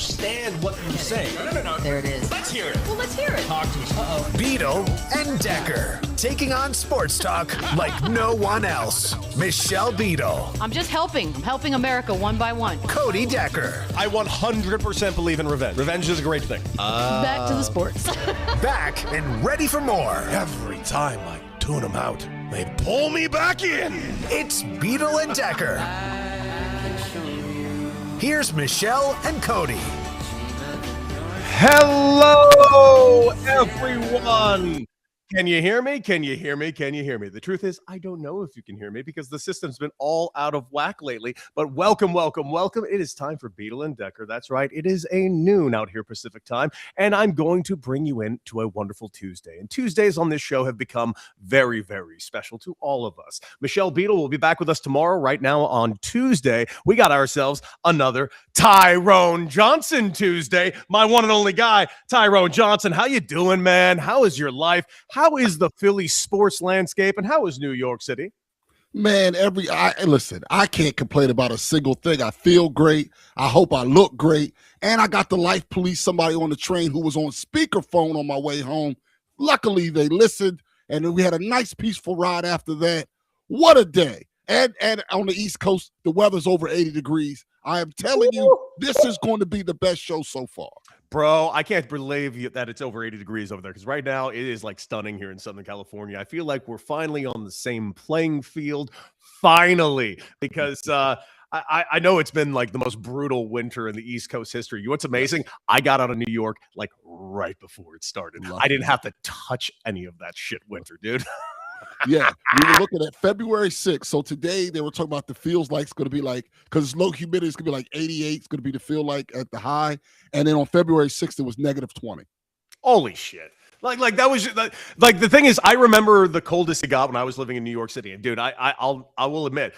understand what you're saying. No. There it is. Let's hear it. Well, let's hear it. Talk to us. Uh-oh. Beadle and Decker, taking on sports talk like no one else. Michelle Beadle. I'm just helping. I'm helping America one by one. Cody Decker. I 100% believe in revenge. Revenge is a great thing. Back to the sports. Back and ready for more. Every time I tune them out, they pull me back in. It's Beadle and Decker. Here's Michelle and Cody. Hello, everyone. Can you hear me? Can you hear me? Can you hear me? The truth is, I don't know if you can hear me because the system's been all out of whack lately. But welcome, welcome, welcome. It is time for Beadle and Decker. That's right. It is a noon out here Pacific time, and I'm going to bring you into a wonderful Tuesday. And Tuesdays on this show have become very, very special to all of us. Michelle Beadle will be back with us tomorrow. Right now on Tuesday, we got ourselves another Tyrone Johnson Tuesday. My one and only guy, Tyrone Johnson. How you doing, man? How is your life? How is the Philly sports landscape, and how is New York City? Man, listen, I can't complain about a single thing. I feel great. I hope I look great. And I got the life police, somebody on the train who was on speakerphone on my way home. Luckily, they listened, and we had a nice, peaceful ride after that. What a day. And on the East Coast, the weather's over 80 degrees. I am telling you, this is going to be the best show so far. Bro, I can't believe that it's over 80 degrees over there because right now it is like stunning here in Southern California. I feel like we're finally on the same playing field, finally, because I know it's been like the most brutal winter in the East Coast history. You know what's amazing? I got out of New York like right before it started. I didn't have to touch any of that shit winter, dude. Yeah, we were looking at February 6th. So today they were talking about the feels like it's going to be like, because it's low humidity, it's going to be like 88. It's going to be the feel like at the high. And then on February 6th, it was negative 20. Holy shit. Like that was like the thing is, I remember the coldest it got when I was living in New York City. And dude, I will admit,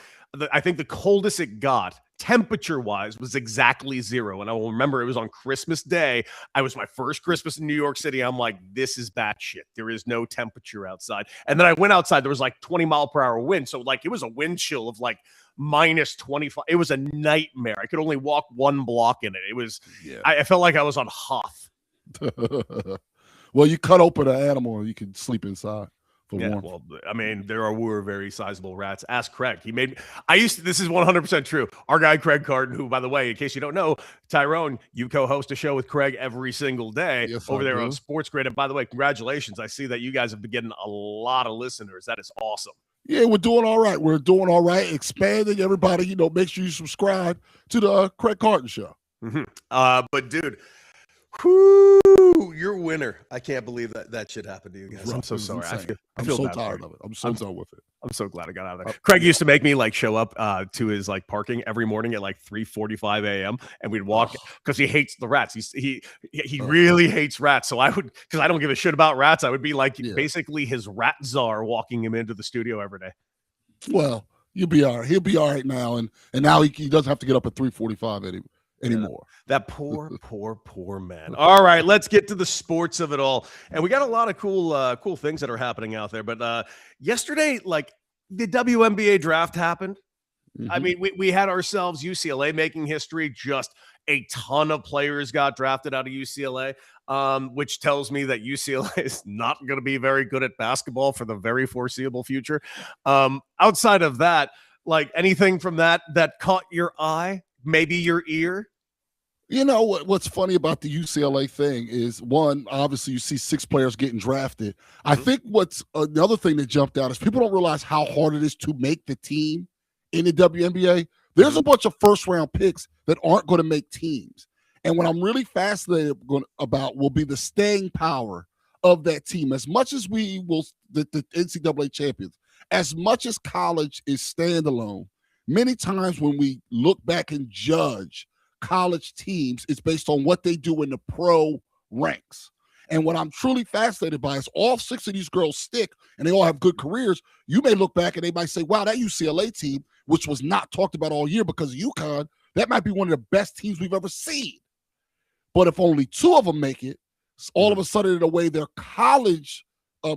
I think the coldest it got temperature-wise was exactly 0. And I will remember it was on Christmas Day. I was my first Christmas in New York City. I'm like, this is bad shit. There is no temperature outside. And then I went outside. There was like 20-mile-per-hour wind. So like it was a wind chill of like minus 25. It was a nightmare. I could only walk one block in it. It was, I felt like I was on Hoth. Well, you cut open an animal and you can sleep inside. Yeah, well, I mean, there were very sizable rats. Ask Craig. This is 100% true. Our guy, Craig Carden, who, by the way, in case you don't know, Tyrone, you co-host a show with Craig every single day over there on Sports Grid. And by the way, congratulations. I see that you guys have been getting a lot of listeners. That is awesome. Yeah, we're doing all right. We're doing all right. Expanding, everybody. Make sure you subscribe to the Craig Carden Show. Mm-hmm. But, dude, whoo, you're a winner. I can't believe that shit happened to you guys. I'm so sorry. I'm so tired of it. I'm so done with it. I'm so glad I got out of there. Craig used to make me like show up to his like parking every morning at like 3:45 a.m. and we'd walk because he hates the rats. He really hates rats. So I would, because I don't give a shit about rats, I would be like basically his rat czar walking him into the studio every day. Well, you'll be all right. He'll be all right now, and now he doesn't have to get up at 3:45 anymore. That poor man. All right, let's get to the sports of it all. And we got a lot of cool things that are happening out there. But yesterday, like the WNBA draft happened. Mm-hmm. I mean, we had ourselves UCLA making history. Just a ton of players got drafted out of UCLA, which tells me that UCLA is not going to be very good at basketball for the very foreseeable future. Outside of that, like anything from that caught your eye? Maybe your ear? You know what's funny about the UCLA thing is, one, obviously you see 6 players getting drafted. Mm-hmm. I think what's another thing that jumped out is people don't realize how hard it is to make the team in the WNBA. There's a bunch of first-round picks that aren't going to make teams. And what I'm really fascinated about will be the staying power of that team. As much as we will, the NCAA champions, as much as college is standalone, many times when we look back and judge college teams, it's based on what they do in the pro ranks. And what I'm truly fascinated by is all 6 of these girls stick and they all have good careers. You may look back and they might say, wow, that UCLA team, which was not talked about all year because of UConn, that might be one of the best teams we've ever seen. But if only 2 of them make it, all of a sudden in a way their college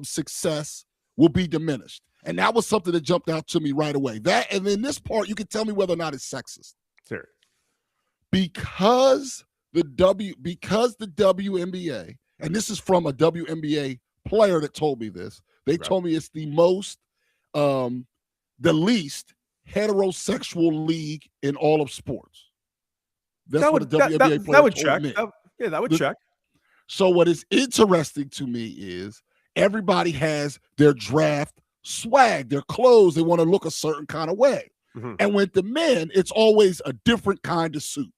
success will be diminished. And that was something that jumped out to me right away. That, and then this part, you can tell me whether or not it's sexist. Sure. Because because the WNBA, and this is from a WNBA player that told me this. They told me it's the least heterosexual league in all of sports. That's what the WNBA player that would told check. me. That would check. So what is interesting to me is everybody has their draft swag, their clothes. They want to look a certain kind of way. Mm-hmm. And with the men, it's always a different kind of suit.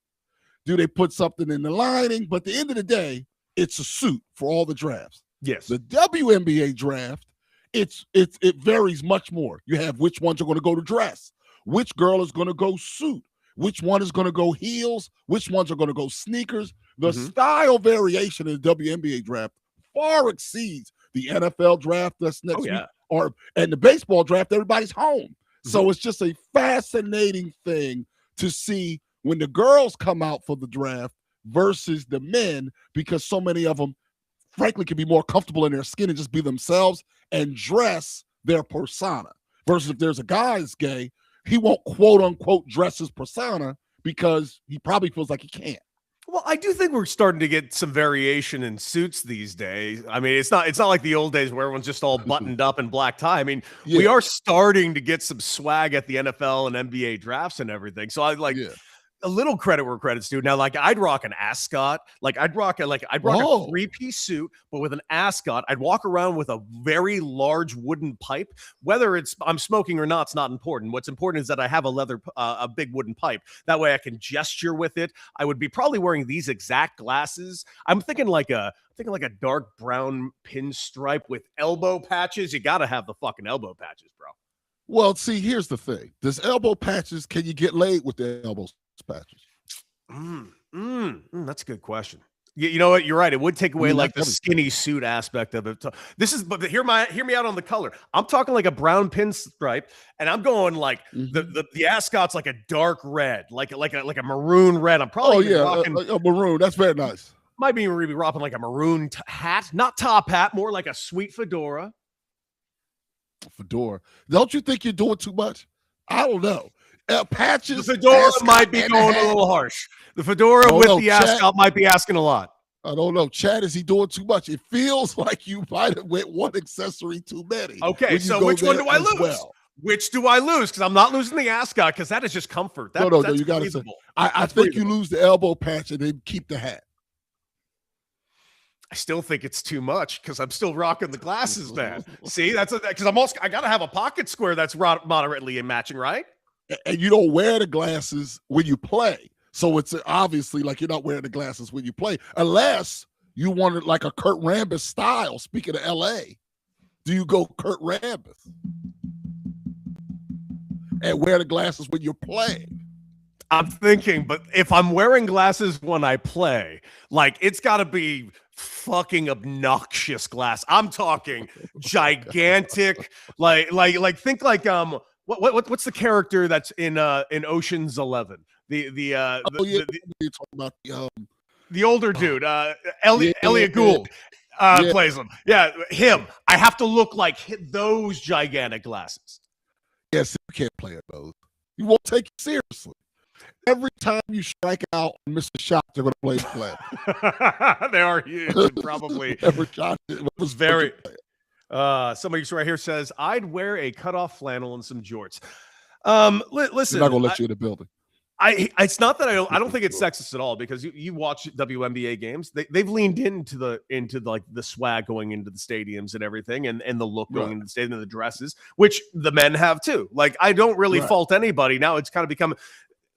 Do they put something in the lining? But at the end of the day, it's a suit for all the drafts. Yes. The WNBA draft, it varies much more. You have which ones are going to go to dress, which girl is going to go suit, which one is going to go heels, which ones are going to go sneakers. The style variation in the WNBA draft far exceeds the NFL draft that's next week, and the baseball draft. Everybody's home. So it's just a fascinating thing to see when the girls come out for the draft versus the men, because so many of them, frankly, can be more comfortable in their skin and just be themselves and dress their persona. Versus if there's a guy that's gay, he won't quote unquote dress his persona because he probably feels like he can't. Well, I do think we're starting to get some variation in suits these days. I mean, it's not like the old days where everyone's just all buttoned up in black tie. I mean, we are starting to get some swag at the NFL and NBA drafts and everything. So I like a little credit where credit's due. Now, like I'd rock an ascot, I'd rock a 3-piece suit, but with an ascot. I'd walk around with a very large wooden pipe. Whether I'm smoking or not, it's not important. What's important is that I have a big wooden pipe. That way I can gesture with it. I would be probably wearing these exact glasses. I'm thinking like a dark brown pinstripe with elbow patches. You got to have the fucking elbow patches, bro. Well, see, here's the thing. There's elbow patches. Can you get laid with the elbow patches? That's a good question. You know what? You're right. It would take away like the skinny suit aspect of it. But hear me out on the color. I'm talking like a brown pinstripe, and I'm going like the ascot's like a dark red, like a maroon red. I'm probably rocking a maroon. That's very nice. Might be rocking like a maroon hat, not top hat, more like a sweet fedora. Fedora. Don't you think you're doing too much? I don't know. Patches. The fedora might be going a little harsh. The fedora the ascot might be asking a lot. I don't know. Chad, is he doing too much? It feels like you might have went one accessory too many. Okay, so which one do I lose? Well. Which do I lose? Because I'm not losing the ascot because that is just comfort. No, you got to say. I think you lose the elbow patch and then keep the hat. I still think it's too much because I'm still rocking the glasses, man. See, that's because I got to have a pocket square that's moderately matching, right? And you don't wear the glasses when you play. So it's obviously like you're not wearing the glasses when you play, unless you wanted like a Kurt Rambis style. Speaking of LA, do you go Kurt Rambis and wear the glasses when you're playing? I'm thinking, but if I'm wearing glasses when I play, like it's got to be fucking obnoxious glass. I'm talking gigantic, like think like what's the character that's in Ocean's 11? You're talking about the older dude, Elliot Gould plays him. Yeah, him. I have to look like those gigantic glasses. Yes, you can't play at those. You won't take it seriously. Every time you strike out on Mr. Shot, they're going to play the play. They are huge, probably. Every shot was very. Somebody right here says, I'd wear a cutoff flannel and some jorts. Listen. They're not going to let you in the building. It's not that I don't think it's sexist at all, because you watch WNBA games, they've leaned into like the swag going into the stadiums and everything, and the look going into the stadium and the dresses, which the men have too. Like I don't really fault anybody. Now it's kind of become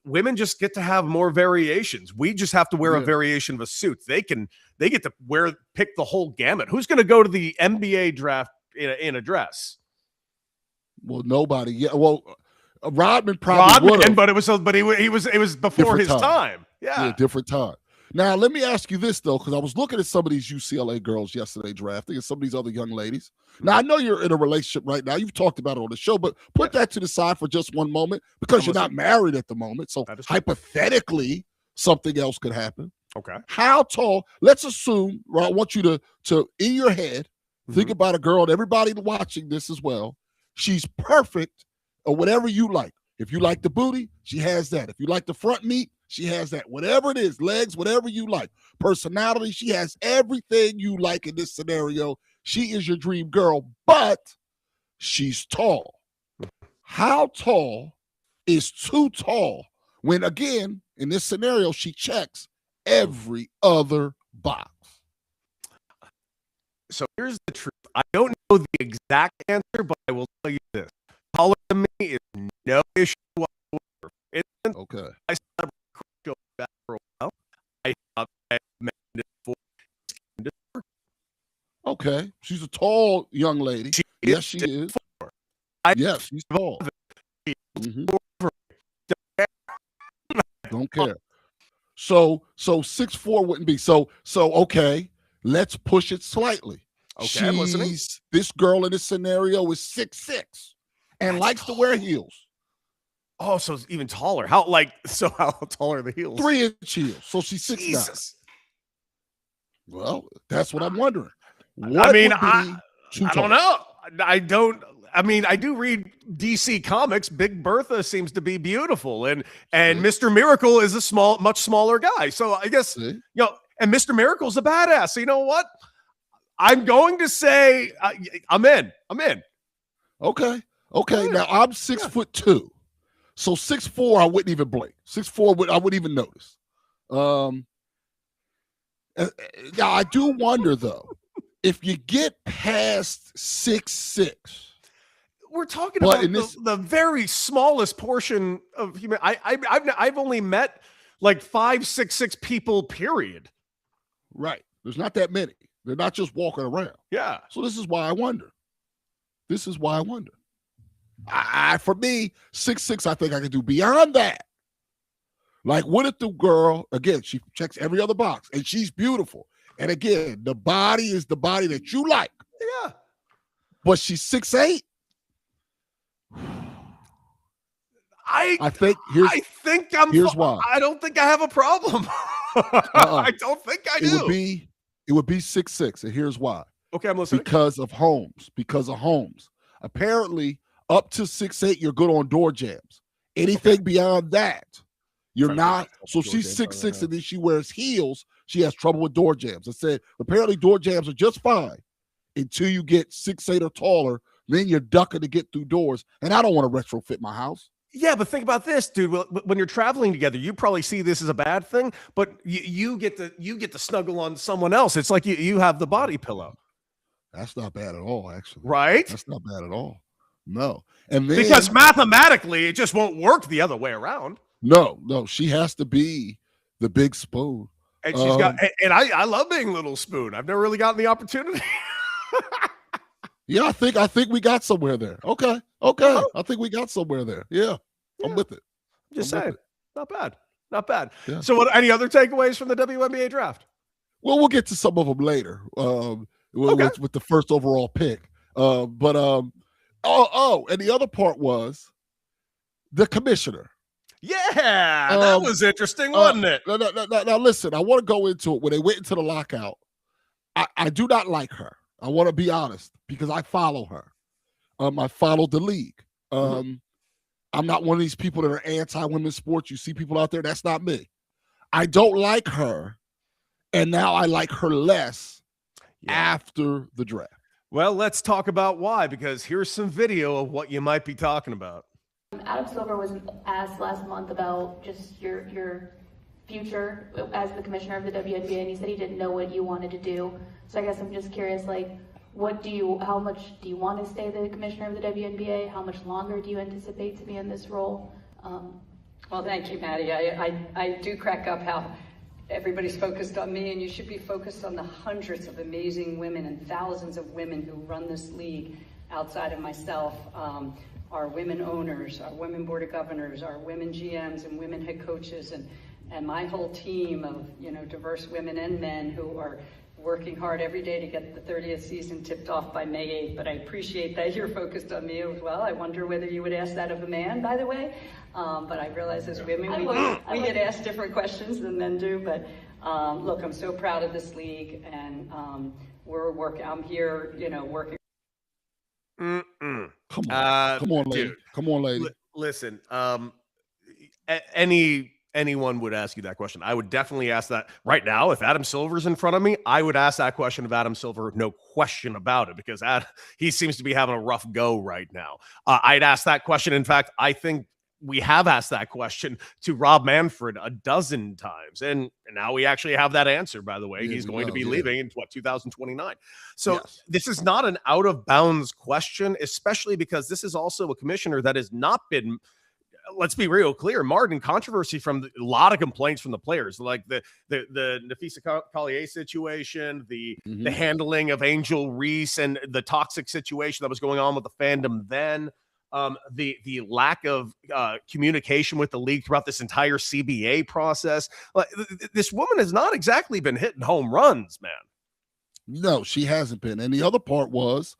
women just get to have more variations. We just have to wear a variation of a suit. They get to pick the whole gamut. Who's going to go to the NBA draft in a dress? Well, nobody. Yeah. Well, Rodman probably would, but it was before his time. Yeah, different time. Now, let me ask you this though, because I was looking at some of these UCLA girls yesterday drafting, and some of these other young ladies. Now, I know you're in a relationship right now. You've talked about it on the show, but put that to the side for just one moment, because you're not married at the moment. So hypothetically, something else could happen. Okay. How tall? Let's assume. Right, I want you to in your head think about a girl, and everybody watching this as well. She's perfect. Or whatever you like. If you like the booty, she has that. If you like the front meat, She has that, whatever it is, legs, whatever you like. Personality, she has everything you like in this scenario. She is your dream girl, but she's tall. How tall is too tall when, again, in this scenario, she checks every other box? So here's the truth. I don't know the exact answer, but I will tell you this. Taller than me is no issue whatsoever. Okay. I celebrate go back for a while. I mentioned it before. Okay. She's a tall young lady. Yes, she is. Yes, she's tall. Mhm. Don't care. So 6'4" wouldn't be. So okay, let's push it slightly. Okay, I'm listening. This girl in this scenario is 6'6" and likes to wear heels. Oh, so it's even taller. How tall are the heels? 3-inch heels. So she's 6'9". Jesus. Well, that's what I'm wondering. I don't know. I do read DC Comics. Big Bertha seems to be beautiful, and Mr. Miracle is a much smaller guy. So I guess and Mr. Miracle's a badass. So you know what? I'm going to say I'm in. Okay. Now I'm 6'2", so 6'4" I wouldn't even blink. 6'4" I wouldn't even notice. Now I do wonder though, if you get past 6'6", we're talking about the very smallest portion of human. I've only met like 5'6" people. Period. Right. There's not that many. They're not just walking around. Yeah. So this is why I wonder. For me, 6'6", I think I can do beyond that. Like, what if the girl, again, she checks every other box and she's beautiful. And again, the body is the body that you like. Yeah. But she's 6'8". Here's why. I don't think I have a problem. I don't think I do. It would be 6'6", and here's why. Okay, I'm listening. Because of Holmes. Apparently, up to 6'8", you're good on door jams. Anything beyond that, you're not. So she's 6'6", and then she wears heels. She has trouble with door jams. I said, apparently door jams are just fine until you get 6'8" or taller. Then you're ducking to get through doors. And I don't want to retrofit my house. Yeah, but think about this, dude. When you're traveling together, you probably see this as a bad thing, but you get to snuggle on someone else. It's like you have the body pillow. That's not bad at all, actually. Right? That's not bad at all. No. And then, because mathematically, it just won't work the other way around. No, she has to be the big spoon. And she's got, and I love being little spoon. I've never really gotten the opportunity. Yeah, I think we got somewhere there. Okay. I think we got somewhere there. Yeah. I'm with it. Just saying. Not bad. Yeah. So any other takeaways from the WNBA draft? Well, we'll get to some of them later with the first overall pick. And the other part was the commissioner. Yeah, that was interesting, wasn't it? Now, listen, I want to go into it. When they went into the lockout, I do not like her. I want to be honest because I follow her. I follow the league. I'm not one of these people that are anti-women's sports. You see people out there, that's not me. I don't like her, and now I like her less after the draft. Well, let's talk about why, because here's some video of what you might be talking about. Adam Silver was asked last month about just your future as the commissioner of the WNBA, and he said he didn't know what you wanted to do. So I guess I'm just curious, like, how much do you want to stay the commissioner of the WNBA? How much longer do you anticipate to be in this role? Well, thank you, Maddie. I do crack up how everybody's focused on me, and you should be focused on the hundreds of amazing women and thousands of women who run this league outside of myself. Our women owners, our women board of governors, our women GMs and women head coaches, and my whole team of diverse women and men who are working hard every day to get the 30th season tipped off by May 8th. But I appreciate that you're focused on me as well. I wonder whether you would ask that of a man, by the way. But I realize as women, we get asked different questions than men do. But look, I'm so proud of this league, and I'm here, working. Come on, lady. Dude. Come on, lady. Listen, any anyone would ask you that question. I would definitely ask that right now. If Adam Silver's in front of me, I would ask that question of Adam Silver, no question about it, because he seems to be having a rough go right now. I'd ask that question. In fact, I think we have asked that question to Rob Manfred a dozen times. And now we actually have that answer, by the way. Yeah, he's going to be leaving in 2029. So Yes. this is not an out of bounds question, especially because this is also a commissioner that has not been, let's be real clear, Martin, controversy from a lot of complaints from the players, like the Nafisa Collier situation, the handling of Angel Reese and the toxic situation that was going on with the fandom then. The lack of communication with the league throughout this entire CBA process. This woman has not exactly been hitting home runs, man. No, she hasn't been. And the other part was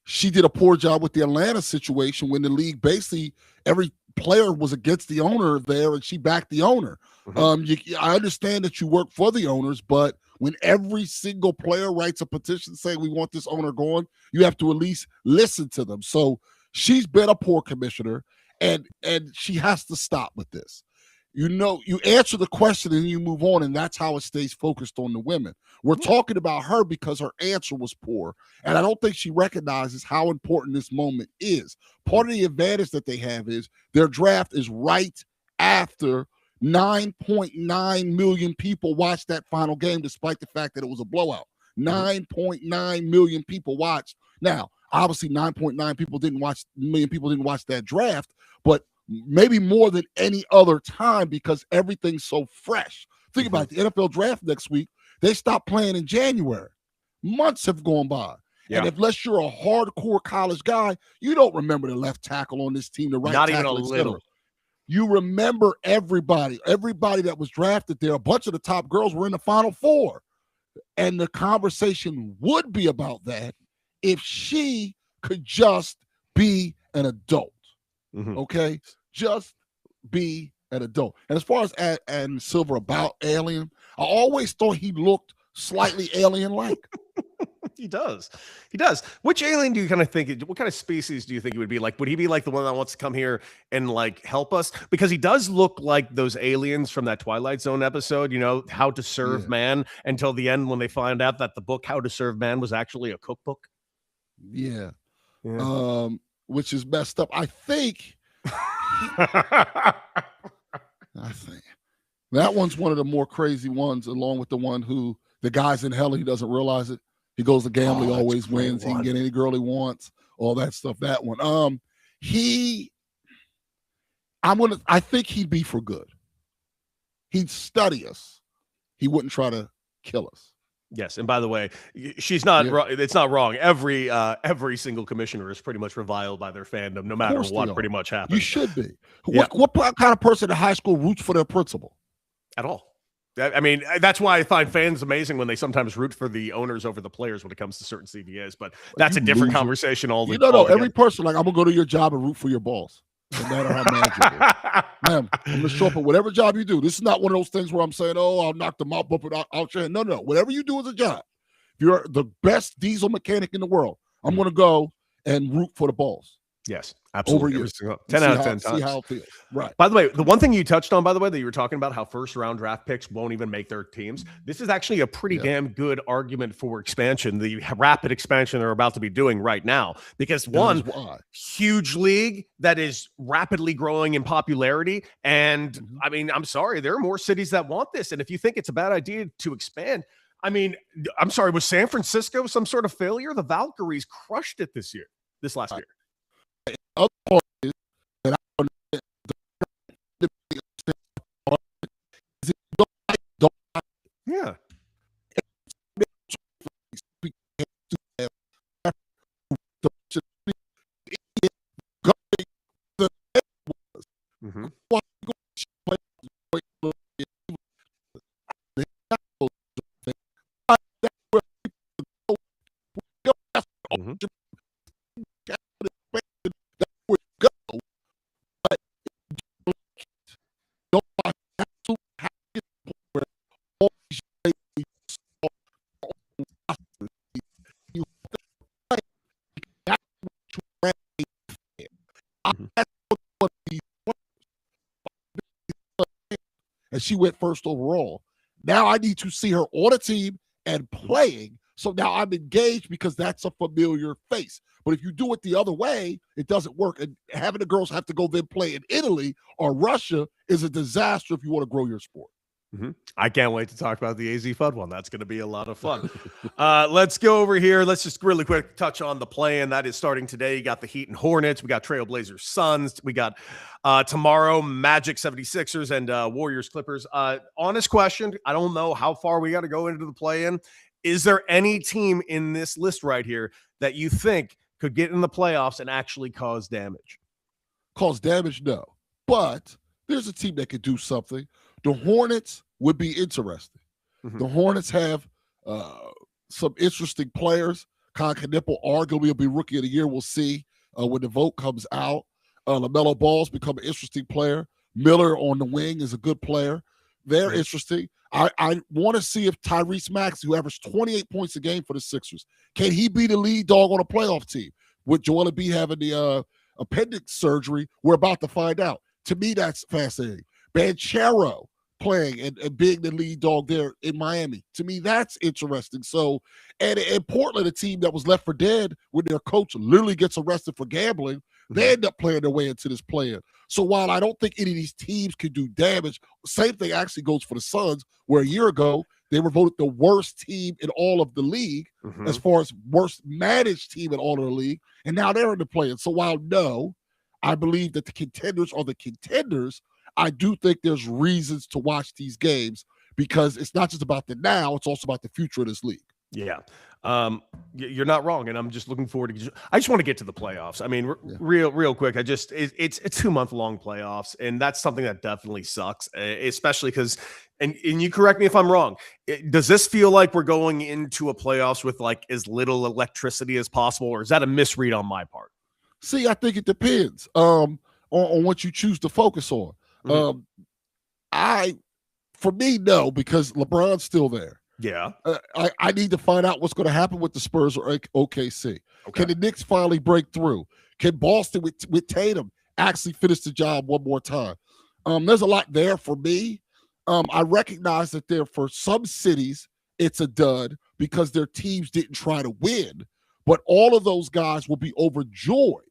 she did a poor job with the Atlanta situation when the league basically every player was against the owner there and she backed the owner. I understand that you work for the owners, but when every single player writes a petition saying we want this owner going, you have to at least listen to them. So she's been a poor commissioner, and she has to stop with this. You answer the question and you move on, and that's how it stays focused on the women. We're talking about her because her answer was poor, and I don't think she recognizes how important this moment is. Part of the advantage that they have is their draft is right after 9.9 million people watched that final game, despite the fact that it was a blowout. 9.9 million people watched. Now, obviously, 9.9 million people didn't watch that draft, but maybe more than any other time because everything's so fresh. Think about it, the NFL draft next week. They stopped playing in January. Months have gone by. Yeah. And unless you're a hardcore college guy, you don't remember the left tackle on this team, the right Not tackle, even a little. You remember everybody that was drafted there. A bunch of the top girls were in the Final Four. And the conversation would be about that if she could just be an adult. Okay? Just be an adult. And as far as Adam Silver about Alien, I always thought he looked slightly alien-like. He does. Which alien do you kind of think, what kind of species do you think he would be like? Would he be like the one that wants to come here and like help us? Because he does look like those aliens from that Twilight Zone episode, How to Serve Man, until the end when they find out that the book How to Serve Man was actually a cookbook. Yeah. Which is messed up. I think that one's one of the more crazy ones, along with the one who the guy's in hell, he doesn't realize it. He goes to gamble, he always wins. He can get any girl he wants, all that stuff. That one. I think he'd be for good. He'd study us. He wouldn't try to kill us. Yes, and by the way, she's not. It's not wrong. Every single commissioner is pretty much reviled by their fandom, no matter what. Pretty much happens. You should be. What kind of person in high school roots for their principal? At all. I mean, that's why I find fans amazing when they sometimes root for the owners over the players when it comes to certain CBAs. But that's a different conversation. Every person, like, I'm gonna go to your job and root for your boss, no matter how mad you are. Man, I'm gonna show up at whatever job you do. This is not one of those things where I'm saying, "Oh, I'll knock the mop up and out your hand." No. Whatever you do as a job, if you're the best diesel mechanic in the world, I'm gonna go and root for the boss. Yes, absolutely. Over you. 10 out of 10 times. See how it feels. Right. By the way, the one thing you touched on, by the way, that you were talking about how first round draft picks won't even make their teams. This is actually a pretty damn good argument for expansion, the rapid expansion they're about to be doing right now. Because one, huge league that is rapidly growing in popularity. And I mean, I'm sorry, there are more cities that want this. And if you think it's a bad idea to expand, I mean, I'm sorry, was San Francisco some sort of failure? The Valkyries crushed it this last year. Other part is that yeah. she went first overall. Now I need to see her on a team and playing. So now I'm engaged because that's a familiar face. But if you do it the other way, it doesn't work. And having the girls have to go then play in Italy or Russia is a disaster if you want to grow your sport. Mm-hmm. I can't wait to talk about the AZ FUD one. That's going to be a lot of fun. Let's go over here. Let's just really quick touch on the play-in. That is starting today. You got the Heat and Hornets. We got Trailblazers Suns. We got tomorrow Magic 76ers and Warriors Clippers. Honest question. I don't know how far we got to go into the play-in. Is there any team in this list right here that you think could get in the playoffs and actually cause damage? Cause damage, no. But there's a team that could do something. The Hornets would be interesting. Mm-hmm. The Hornets have some interesting players. Con Knipple arguably will be Rookie of the Year. We'll see when the vote comes out. LaMelo Ball's become an interesting player. Miller on the wing is a good player. They're interesting. I want to see if Tyrese Maxey, who averaged 28 points a game for the Sixers, can he be the lead dog on a playoff team? With Joel Embiid having the appendix surgery, we're about to find out. To me, that's fascinating. Banchero playing and being the lead dog there in Miami. To me, that's interesting. So, and in Portland, a team that was left for dead when their coach literally gets arrested for gambling, they end up playing their way into this play-in. So while I don't think any of these teams can do damage, same thing actually goes for the Suns, where a year ago they were voted the worst team in all of the league, as far as worst managed team in all of the league, and now they're in the play-in. So while no, I believe that the contenders are the contenders, I do think there's reasons to watch these games because it's not just about the now, it's also about the future of this league. Yeah. You're not wrong. And I'm just looking forward to, I just want to get to the playoffs. I mean, real quick, it's 2-month-long playoffs. And that's something that definitely sucks, especially because, and you correct me if I'm wrong. Does this feel like we're going into a playoffs with like as little electricity as possible? Or is that a misread on my part? See, I think it depends on what you choose to focus on. For me, no, because LeBron's still there. Yeah. I need to find out what's going to happen with the Spurs or OKC. Okay. Can the Knicks finally break through? Can Boston with Tatum actually finish the job one more time? There's a lot there for me. I recognize that there for some cities, it's a dud because their teams didn't try to win, but all of those guys will be overjoyed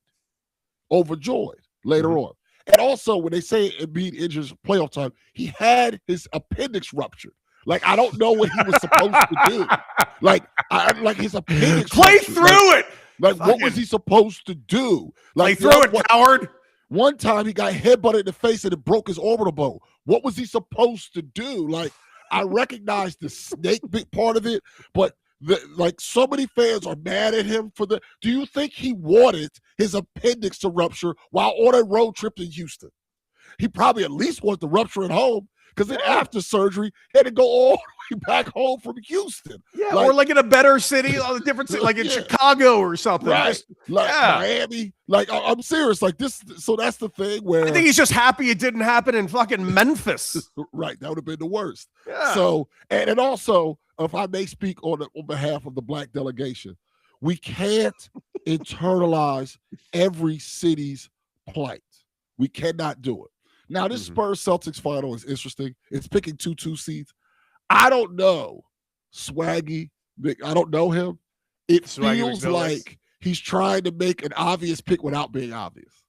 later on. And also, when they say Embiid injures playoff time, he had his appendix ruptured. Like, I don't know what he was supposed to do. Like his appendix play ruptured. Through it. Like, what was he supposed to do? Like, play through it, coward. One time he got headbutted in the face and it broke his orbital bone. What was he supposed to do? Like, I recognize the snake bit part of it, but so many fans are mad at him for the. Do you think he wanted his appendix to rupture while on a road trip in Houston? He probably at least wanted to rupture at home because then after surgery, he had to go all the way back home from Houston. Yeah, or like in a better city, a different city, like in Chicago or something. Right. Miami. Like, I'm serious. Like this. So that's the thing where I think he's just happy it didn't happen in fucking Memphis. Right. That would have been the worst. Yeah. So, and also, if I may speak on behalf of the Black delegation, we can't internalize every city's plight. We cannot do it. Now, this Spurs-Celtics final is interesting. It's picking 2 seeds. I don't know Swaggy. I don't know him. It feels like he's trying to make an obvious pick without being obvious.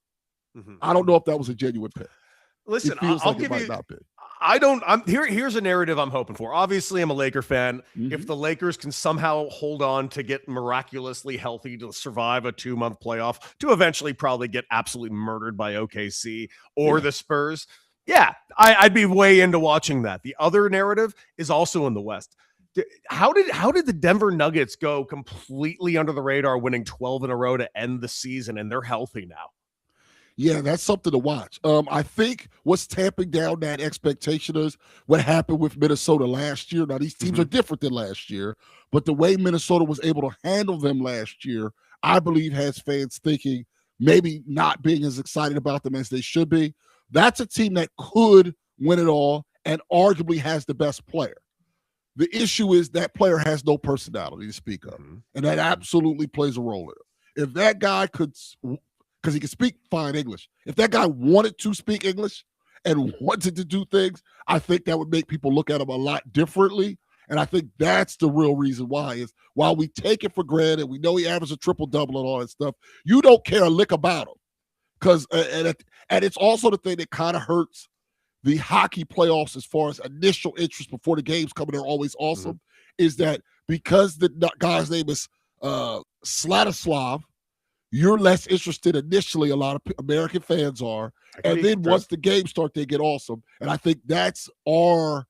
I don't know if that was a genuine pick. Listen, I'll give you. Here's a narrative I'm hoping for. Obviously, I'm a Laker fan. If the Lakers can somehow hold on to get miraculously healthy to survive a 2-month playoff, to eventually probably get absolutely murdered by OKC or the Spurs, I'd be way into watching that. The other narrative is also in the West. How did the Denver Nuggets go completely under the radar, winning 12 in a row to end the season, and they're healthy now? Yeah, that's something to watch. I think what's tamping down that expectation is what happened with Minnesota last year. Now, these teams are different than last year, but the way Minnesota was able to handle them last year, I believe has fans thinking maybe not being as excited about them as they should be. That's a team that could win it all and arguably has the best player. The issue is that player has no personality to speak of, and that absolutely plays a role in it. If that guy could – because he can speak fine English. If that guy wanted to speak English and wanted to do things, I think that would make people look at him a lot differently. And I think that's the real reason why is while we take it for granted, we know he averaged a triple-double and all that stuff, you don't care a lick about him. Because and it's also the thing that kind of hurts the hockey playoffs as far as initial interest before the games coming. They're always awesome. Is that because the guy's name is Slatislav, you're less interested initially. A lot of American fans are, and then once the games start, they get awesome. And I think that's our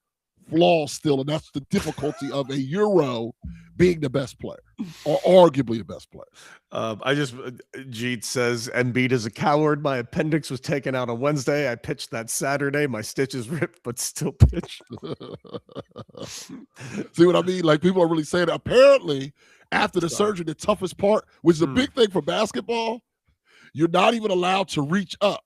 flaw still, and that's the difficulty of a Euro being the best player, or arguably the best player. Jeet says, Embiid is a coward. My appendix was taken out on Wednesday. I pitched that Saturday. My stitches ripped, but still pitched. See what I mean? Like, people are really saying that. Apparently, after the surgery, the toughest part, which is a big thing for basketball, you're not even allowed to reach up.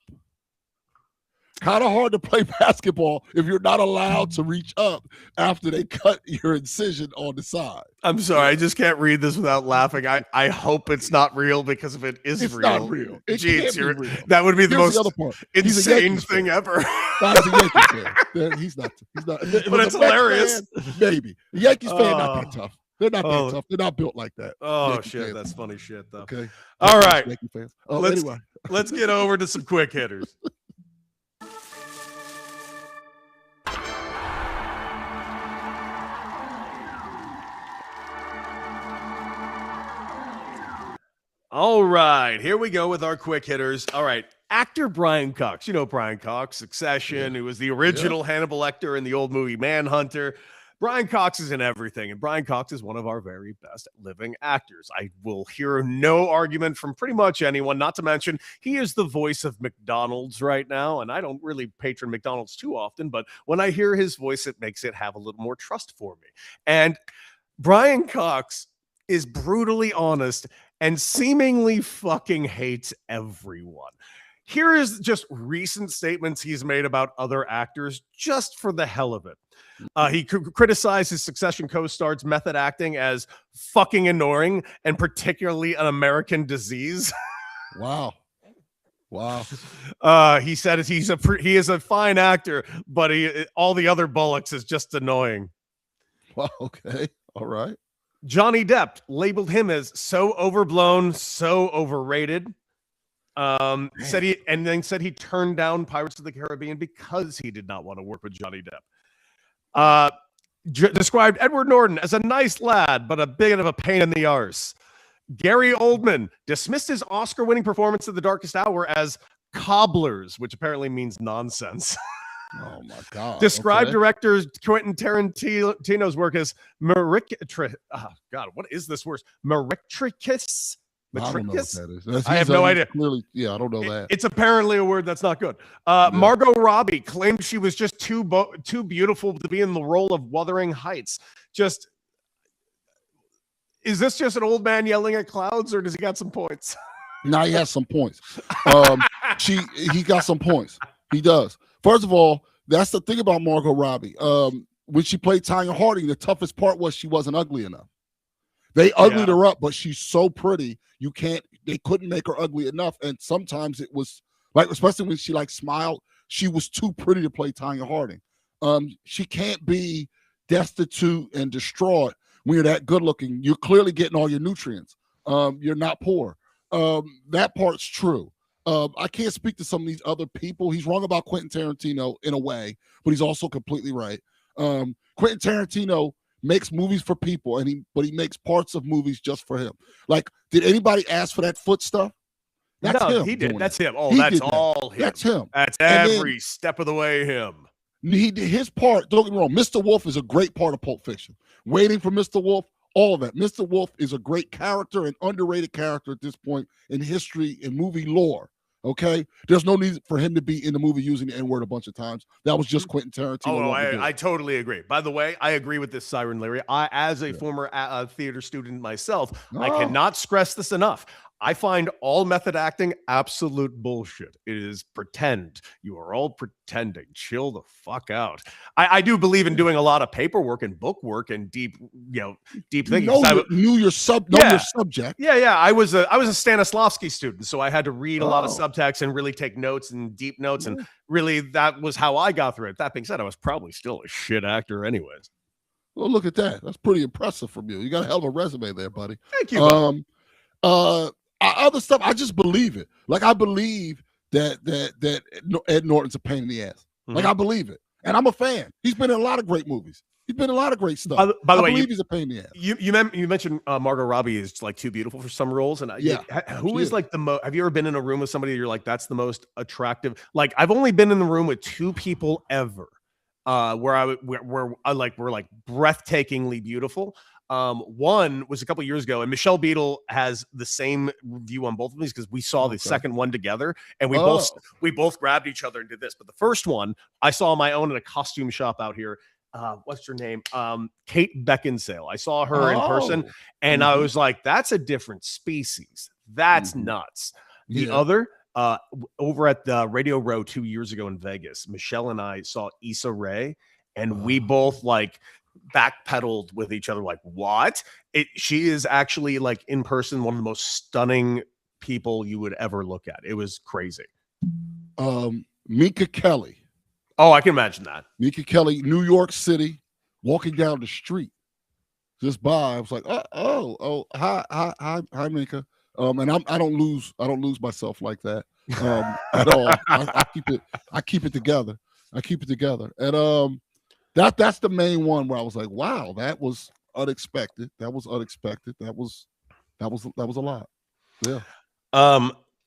Kind of hard to play basketball if you're not allowed to reach up after they cut your incision on the side. I'm sorry, I just can't read this without laughing. I hope it's not real, because if it is it's real, not real. It geez, can't be real. That would be the Here's most insane thing ever. No, he's a Yankees fan. He's not. But it's hilarious. Fan, maybe. The Yankees fan not that tough. They're not that tough. They're not built like that. Oh, Yankees shit. fans. That's funny shit, though. Okay. All right. Yankee fans. Anyway. Let's get over to some quick hitters. All right, here we go with our quick hitters. All right, actor Brian Cox. You know Brian Cox, Succession, who was the original Hannibal Lecter in the old movie Manhunter. Brian Cox is in everything, and Brian Cox is one of our very best living actors. I will hear no argument from pretty much anyone, not to mention he is the voice of McDonald's right now, and I don't really patron McDonald's too often, but when I hear his voice, it makes it have a little more trust for me. And Brian Cox is brutally honest and seemingly fucking hates everyone. Here is just recent statements he's made about other actors just for the hell of it. He criticized his Succession co-star's method acting as fucking annoying and particularly an American disease. Wow. He said he is a fine actor, but all the other bullocks is just annoying. Well, okay. All right. Johnny Depp labeled him as so overblown, so overrated. Said he turned down Pirates of the Caribbean because he did not want to work with Johnny Depp. Described Edward Norton as a nice lad, but a bit of a pain in the arse. Gary Oldman dismissed his Oscar-winning performance of The Darkest Hour as cobblers, which apparently means nonsense. Oh my God! Described director Quentin Tarantino's work as God, what is this word? Meretricus. I don't know what that is. I have no idea. Clearly, yeah, I don't know that. It's apparently a word that's not good. Margot Robbie claimed she was just too beautiful to be in the role of Wuthering Heights. Is this just an old man yelling at clouds, or does he got some points? No, he has some points. He got some points. He does. First of all, that's the thing about Margot Robbie. When she played Tanya Harding, the toughest part was she wasn't ugly enough. They uglied her up, but she's so pretty. They couldn't make her ugly enough. And sometimes it was like, especially when she like smiled, she was too pretty to play Tanya Harding. She can't be destitute and distraught when you're that good looking. You're clearly getting all your nutrients. You're not poor. That part's true. I can't speak to some of these other people. He's wrong about Quentin Tarantino in a way, but he's also completely right. Quentin Tarantino makes movies for people, but he makes parts of movies just for him. Like, did anybody ask for that foot stuff? That's him. He did. That's him. Oh, he that's all him. That's him. That's every step of the way him. He did his part. Don't get me wrong. Mr. Wolf is a great part of Pulp Fiction. Waiting for Mr. Wolf, all of that. Mr. Wolf is a great character, an underrated character at this point in history and movie lore. Okay, there's no need for him to be in the movie using the N-word a bunch of times. That was just Quentin Tarantino. Oh, I totally agree. By the way, I agree with this, Siren Larry. As a former theater student myself, I cannot stress this enough. I find all method acting absolute bullshit. It is pretend. You are all pretending. Chill the fuck out. I do believe in doing a lot of paperwork and book work and deep thinking. Know your subject. Yeah. I was a Stanislavski student, so I had to read a lot of subtext and really take notes and deep notes, and really that was how I got through it. That being said, I was probably still a shit actor anyways. Well, look at that. That's pretty impressive from you. You got a hell of a resume there, buddy. Thank you. Other stuff, I just believe it. Like, I believe that Ed Norton's a pain in the ass. Like, I believe it. And I'm a fan. He's been in a lot of great movies. He's been in a lot of great stuff. By the way, I believe he's a pain in the ass. You mentioned Margot Robbie is like too beautiful for some roles, and who is like the most? Have you ever been in a room with somebody that you're like, that's the most attractive? Like, I've only been in the room with 2 people ever, where we're like breathtakingly beautiful. One was a couple years ago, and Michelle Beadle has the same view on both of these because we saw the second one together, and we both grabbed each other and did this. But the first one I saw on my own in a costume shop out here. What's her name? Kate Beckinsale. I saw her in person, and I was like, that's a different species. That's nuts. The other, over at the Radio Row 2 years ago in Vegas, Michelle and I saw Issa Rae, and we both like backpedaled with each other. Like, what? She is actually like in person one of the most stunning people you would ever look at. It was crazy. Minka Kelly. Oh, I can imagine that. Minka Kelly, New York City, walking down the street, just by. I was like, hi, Minka. And I don't lose myself like that at all. I keep it together. And that's the main one where I was like, wow, that was unexpected. That was a lot. Yeah.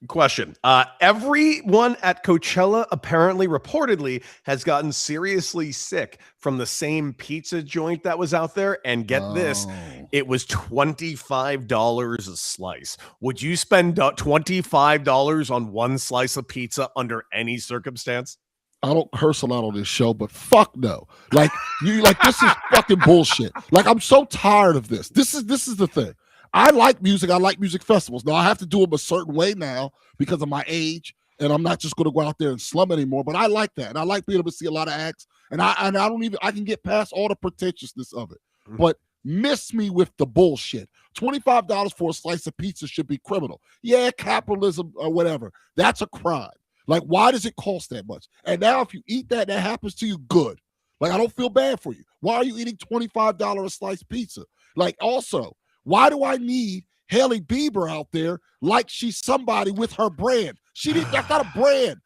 Question. Everyone at Coachella apparently reportedly has gotten seriously sick from the same pizza joint that was out there. And get this, it was $25 a slice. Would you spend $25 on one slice of pizza under any circumstance? I don't curse a lot on this show, but fuck no. Like, this is fucking bullshit. Like, I'm so tired of this. This is the thing. I like music. I like music festivals. Now, I have to do them a certain way now because of my age, and I'm not just going to go out there and slum anymore, but I like that. And I like being able to see a lot of acts, and I can get past all the pretentiousness of it. But miss me with the bullshit. $25 for a slice of pizza should be criminal. Yeah, capitalism or whatever. That's a crime. Like, why does it cost that much? And now if you eat that happens to you, good. Like, I don't feel bad for you. Why are you eating $25 a slice pizza? Like, also, why do I need Hailey Bieber out there like she's somebody with her brand? That's not a brand.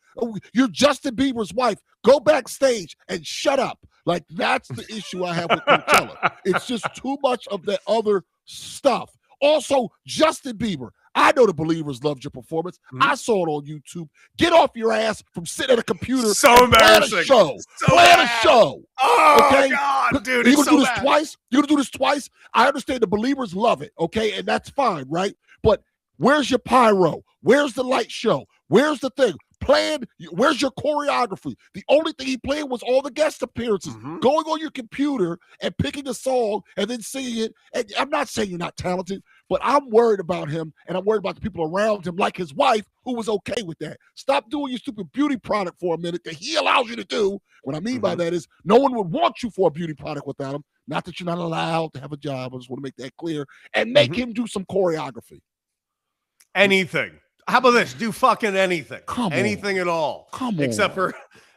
You're Justin Bieber's wife. Go backstage and shut up. Like, that's the issue I have with Coachella. It's just too much of that other stuff. Also, Justin Bieber. I know the believers loved your performance. I saw it on YouTube. Get off your ass from sitting at a computer. So embarrassing. Plan a show. Oh, okay? God, dude. You're going to do this twice? You're going to do this twice? I understand the believers love it, okay? And that's fine, right? But where's your pyro? Where's the light show? Where's the thing? Where's your choreography? The only thing he played was all the guest appearances. Going on your computer and picking a song and then singing it. And I'm not saying you're not talented, but I'm worried about him, and I'm worried about the people around him, like his wife, who was okay with that. Stop doing your stupid beauty product for a minute that he allows you to do. What I mean by that is no one would want you for a beauty product without him. Not that you're not allowed to have a job. I just want to make that clear. And make him do some choreography. Anything. How about this? Do fucking anything. Anything at all. Come on. Except for,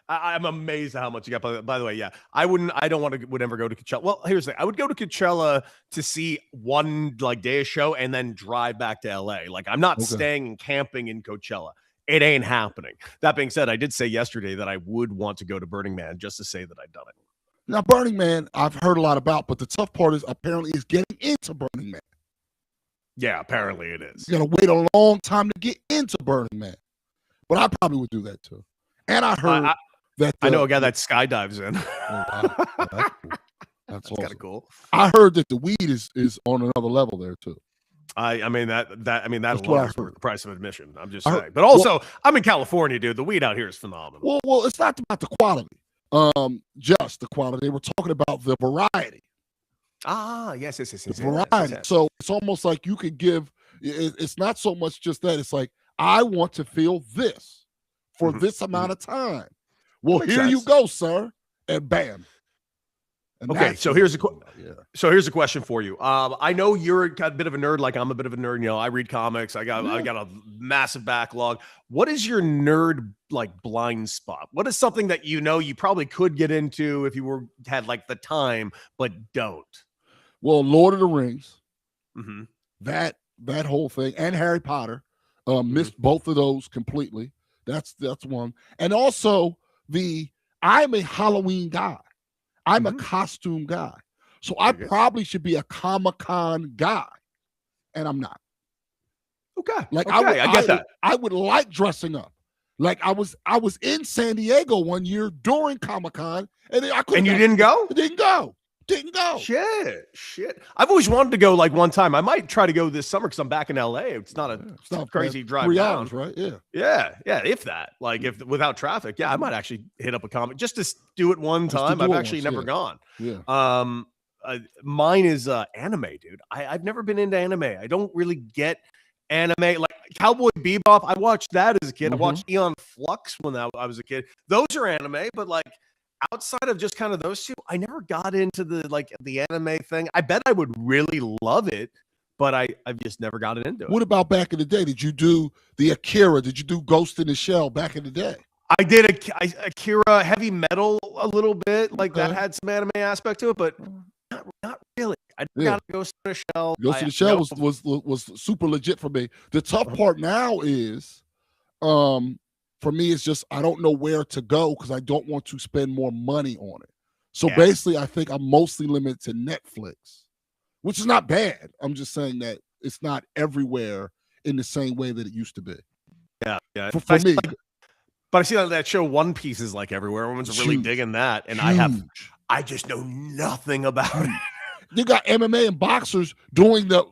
I'm amazed at how much you got. By the way, yeah, I would never go to Coachella. Well, here's the thing. I would go to Coachella to see one like day of show and then drive back to LA. Like, I'm not staying and camping in Coachella. It ain't happening. That being said, I did say yesterday that I would want to go to Burning Man just to say that I'd done it. Now, Burning Man, I've heard a lot about, but the tough part is apparently is getting into Burning Man. Yeah, apparently it is. You got to wait a long time to get into Burning Man. But I probably would do that too. And I heard that I know a guy that skydives in. That's cool. That's awesome. Kind of cool. I heard that the weed is on another level there too. I mean that alone is worth the price of admission. I'm just saying. But also, I'm in California, dude. The weed out here is phenomenal. Well, it's not about the quality. Just the quality. They were talking about the variety. Yes. Variety. So it's almost like you could give It's not so much just that. It's like, I want to feel this for this amount of time. Well, here you go, sir. And bam. And okay, so here's a question for you. I know you're a bit of a nerd, like I'm a bit of a nerd. You know, I read comics. I got a massive backlog. What is your nerd like blind spot? What is something that you know you probably could get into if you had like the time, but don't? Well, Lord of the Rings, Mm-hmm. that whole thing, and Harry Potter, missed both of those completely. That's one, and also I'm a Halloween guy. I'm a costume guy. So I probably should be a Comic-Con guy, and I'm not. Okay. Like I get that. I would like dressing up. Like I was in San Diego one year during Comic-Con, and I couldn't. And you didn't go? Didn't go. Shit. I've always wanted to go like one time. I might try to go this summer because I'm back in LA. It's not a crazy drive 3 down. hours, right? Yeah. Yeah. If that, like if without traffic, I might actually hit up a comic just to do it one time. I've actually never gone. Yeah. Mine is anime, dude. I've never been into anime. I don't really get anime. Like Cowboy Bebop, I watched that as a kid. I watched Eon Flux when I was a kid. Those are anime, but like outside of just kind of those two, I never got into the anime thing. I bet I would really love it, but I've just never gotten into it. What about back in the day? Did you do the Akira? Did you do Ghost in the Shell back in the day? I did Akira, heavy metal a little bit. Like that had some anime aspect to it, but not really. I got to Ghost in the Shell. Ghost in the Shell was super legit for me. The tough part now is, for me, it's just I don't know where to go because I don't want to spend more money on it. So basically, I think I'm mostly limited to Netflix, which is not bad. I'm just saying that it's not everywhere in the same way that it used to be. Yeah. For me. But I see that show One Piece is like everywhere. Everyone's really digging that. And I just know nothing about it. They got MMA and boxers doing the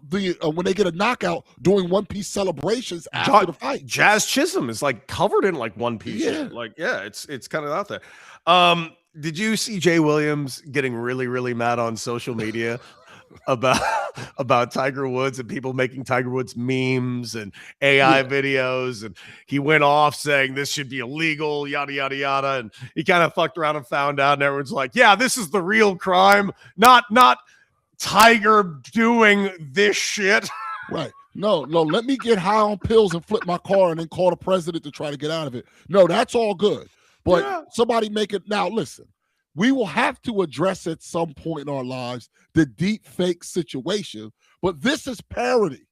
when they get a knockout, doing One Piece celebrations after the fight. Jazz Chisholm is like covered in like One Piece. Yeah. It's kind of out there. Did you see Jay Williams getting really, really mad on social media about Tiger Woods and people making Tiger Woods memes and AI videos? And he went off saying this should be illegal, yada, yada, yada. And he kind of fucked around and found out. And everyone's like, yeah, this is the real crime, not Tiger doing this shit. Right. No, let me get high on pills and flip my car and then call the president to try to get out of it. No, that's all good. But somebody make it. Now, listen, we will have to address at some point in our lives the deep fake situation, but this is parody.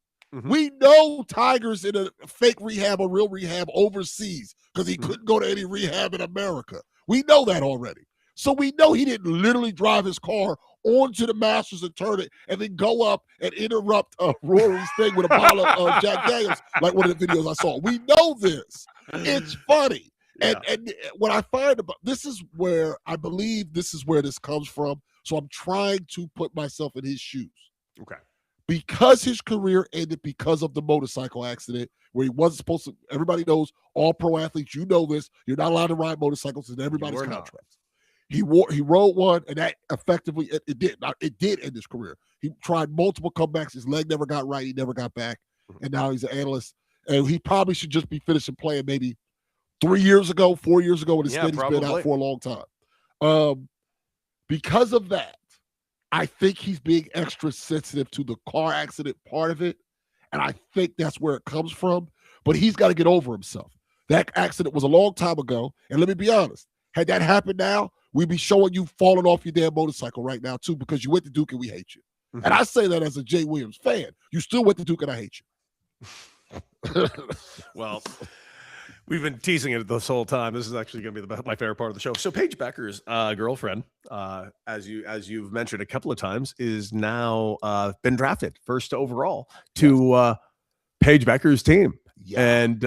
We know Tiger's in a fake rehab or real rehab overseas because he couldn't go to any rehab in America. We know that already. So we know he didn't literally drive his car onto the Masters and turn it and then go up and interrupt Rory's thing with a bottle of Jack Daniels, like one of the videos I saw. We know this. It's funny. And what I find about this is where I believe this is where this comes from. So I'm trying to put myself in his shoes. Okay. Because his career ended because of the motorcycle accident where he wasn't supposed to. Everybody knows, all pro athletes, you know this. You're not allowed to ride motorcycles in everybody's contracts. He rode one, and that effectively it did end his career. He tried multiple comebacks. His leg never got right. He never got back, and now he's an analyst. And he probably should just be finishing playing maybe 4 years ago, and instead he's been out for a long time. Because of that, I think he's being extra sensitive to the car accident part of it, and I think that's where it comes from. But he's got to get over himself. That accident was a long time ago, and let me be honest. Had that happened now, we'd be showing you falling off your damn motorcycle right now, too, because you went to Duke and we hate you. And I say that as a Jay Williams fan. You still went to Duke and I hate you. Well, we've been teasing it this whole time. This is actually going to be my favorite part of the show. So Paige Becker's girlfriend, as you've mentioned a couple of times, is now been drafted first overall to Paige Becker's team. Yeah. And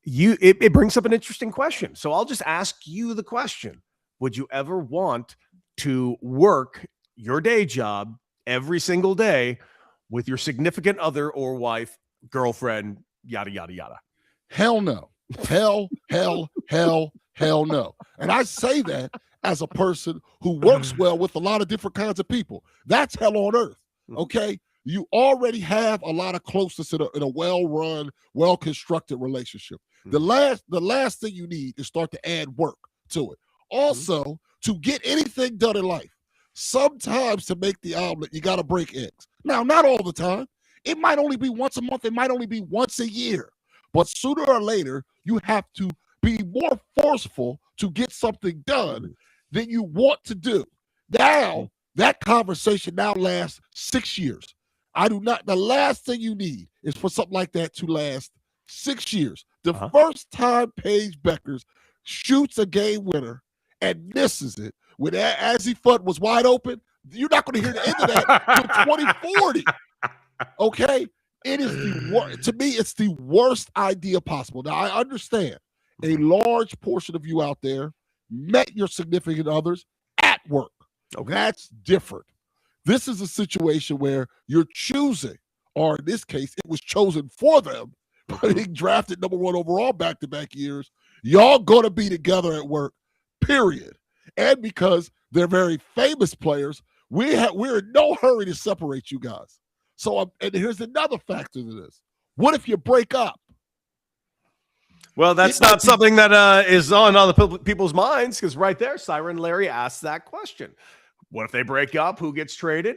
it brings up an interesting question. So I'll just ask you the question. Would you ever want to work your day job every single day with your significant other or wife, girlfriend, yada, yada, yada? Hell no. Hell no. And I say that as a person who works well with a lot of different kinds of people. That's hell on earth. Okay? you already have a lot of closeness in a well-run, well-constructed relationship. The last thing you need is start to add work to it. Also, to get anything done in life, sometimes to make the omelet, you got to break eggs. Now, not all the time. It might only be once a month. It might only be once a year. But sooner or later, you have to be more forceful to get something done than you want to do. Now, that conversation now lasts 6 years. The last thing you need is for something like that to last 6 years. The first time Paige Beckers shoots a game winner and misses it when Azzy Fudd was wide open, you're not going to hear the end of that until 2040. Okay? It is to me, it's the worst idea possible. Now, I understand a large portion of you out there met your significant others at work. Okay. That's different. This is a situation where you're choosing, or in this case, it was chosen for them, but being drafted number 1 overall back-to-back years. Y'all going to be together at work, period. And because they're very famous players, we're in no hurry to separate you guys. So, and here's another factor to this. What if you break up? Well, that's not something that is on other people's minds, because right there, Siren Larry asked that question. What if they break up? Who gets traded?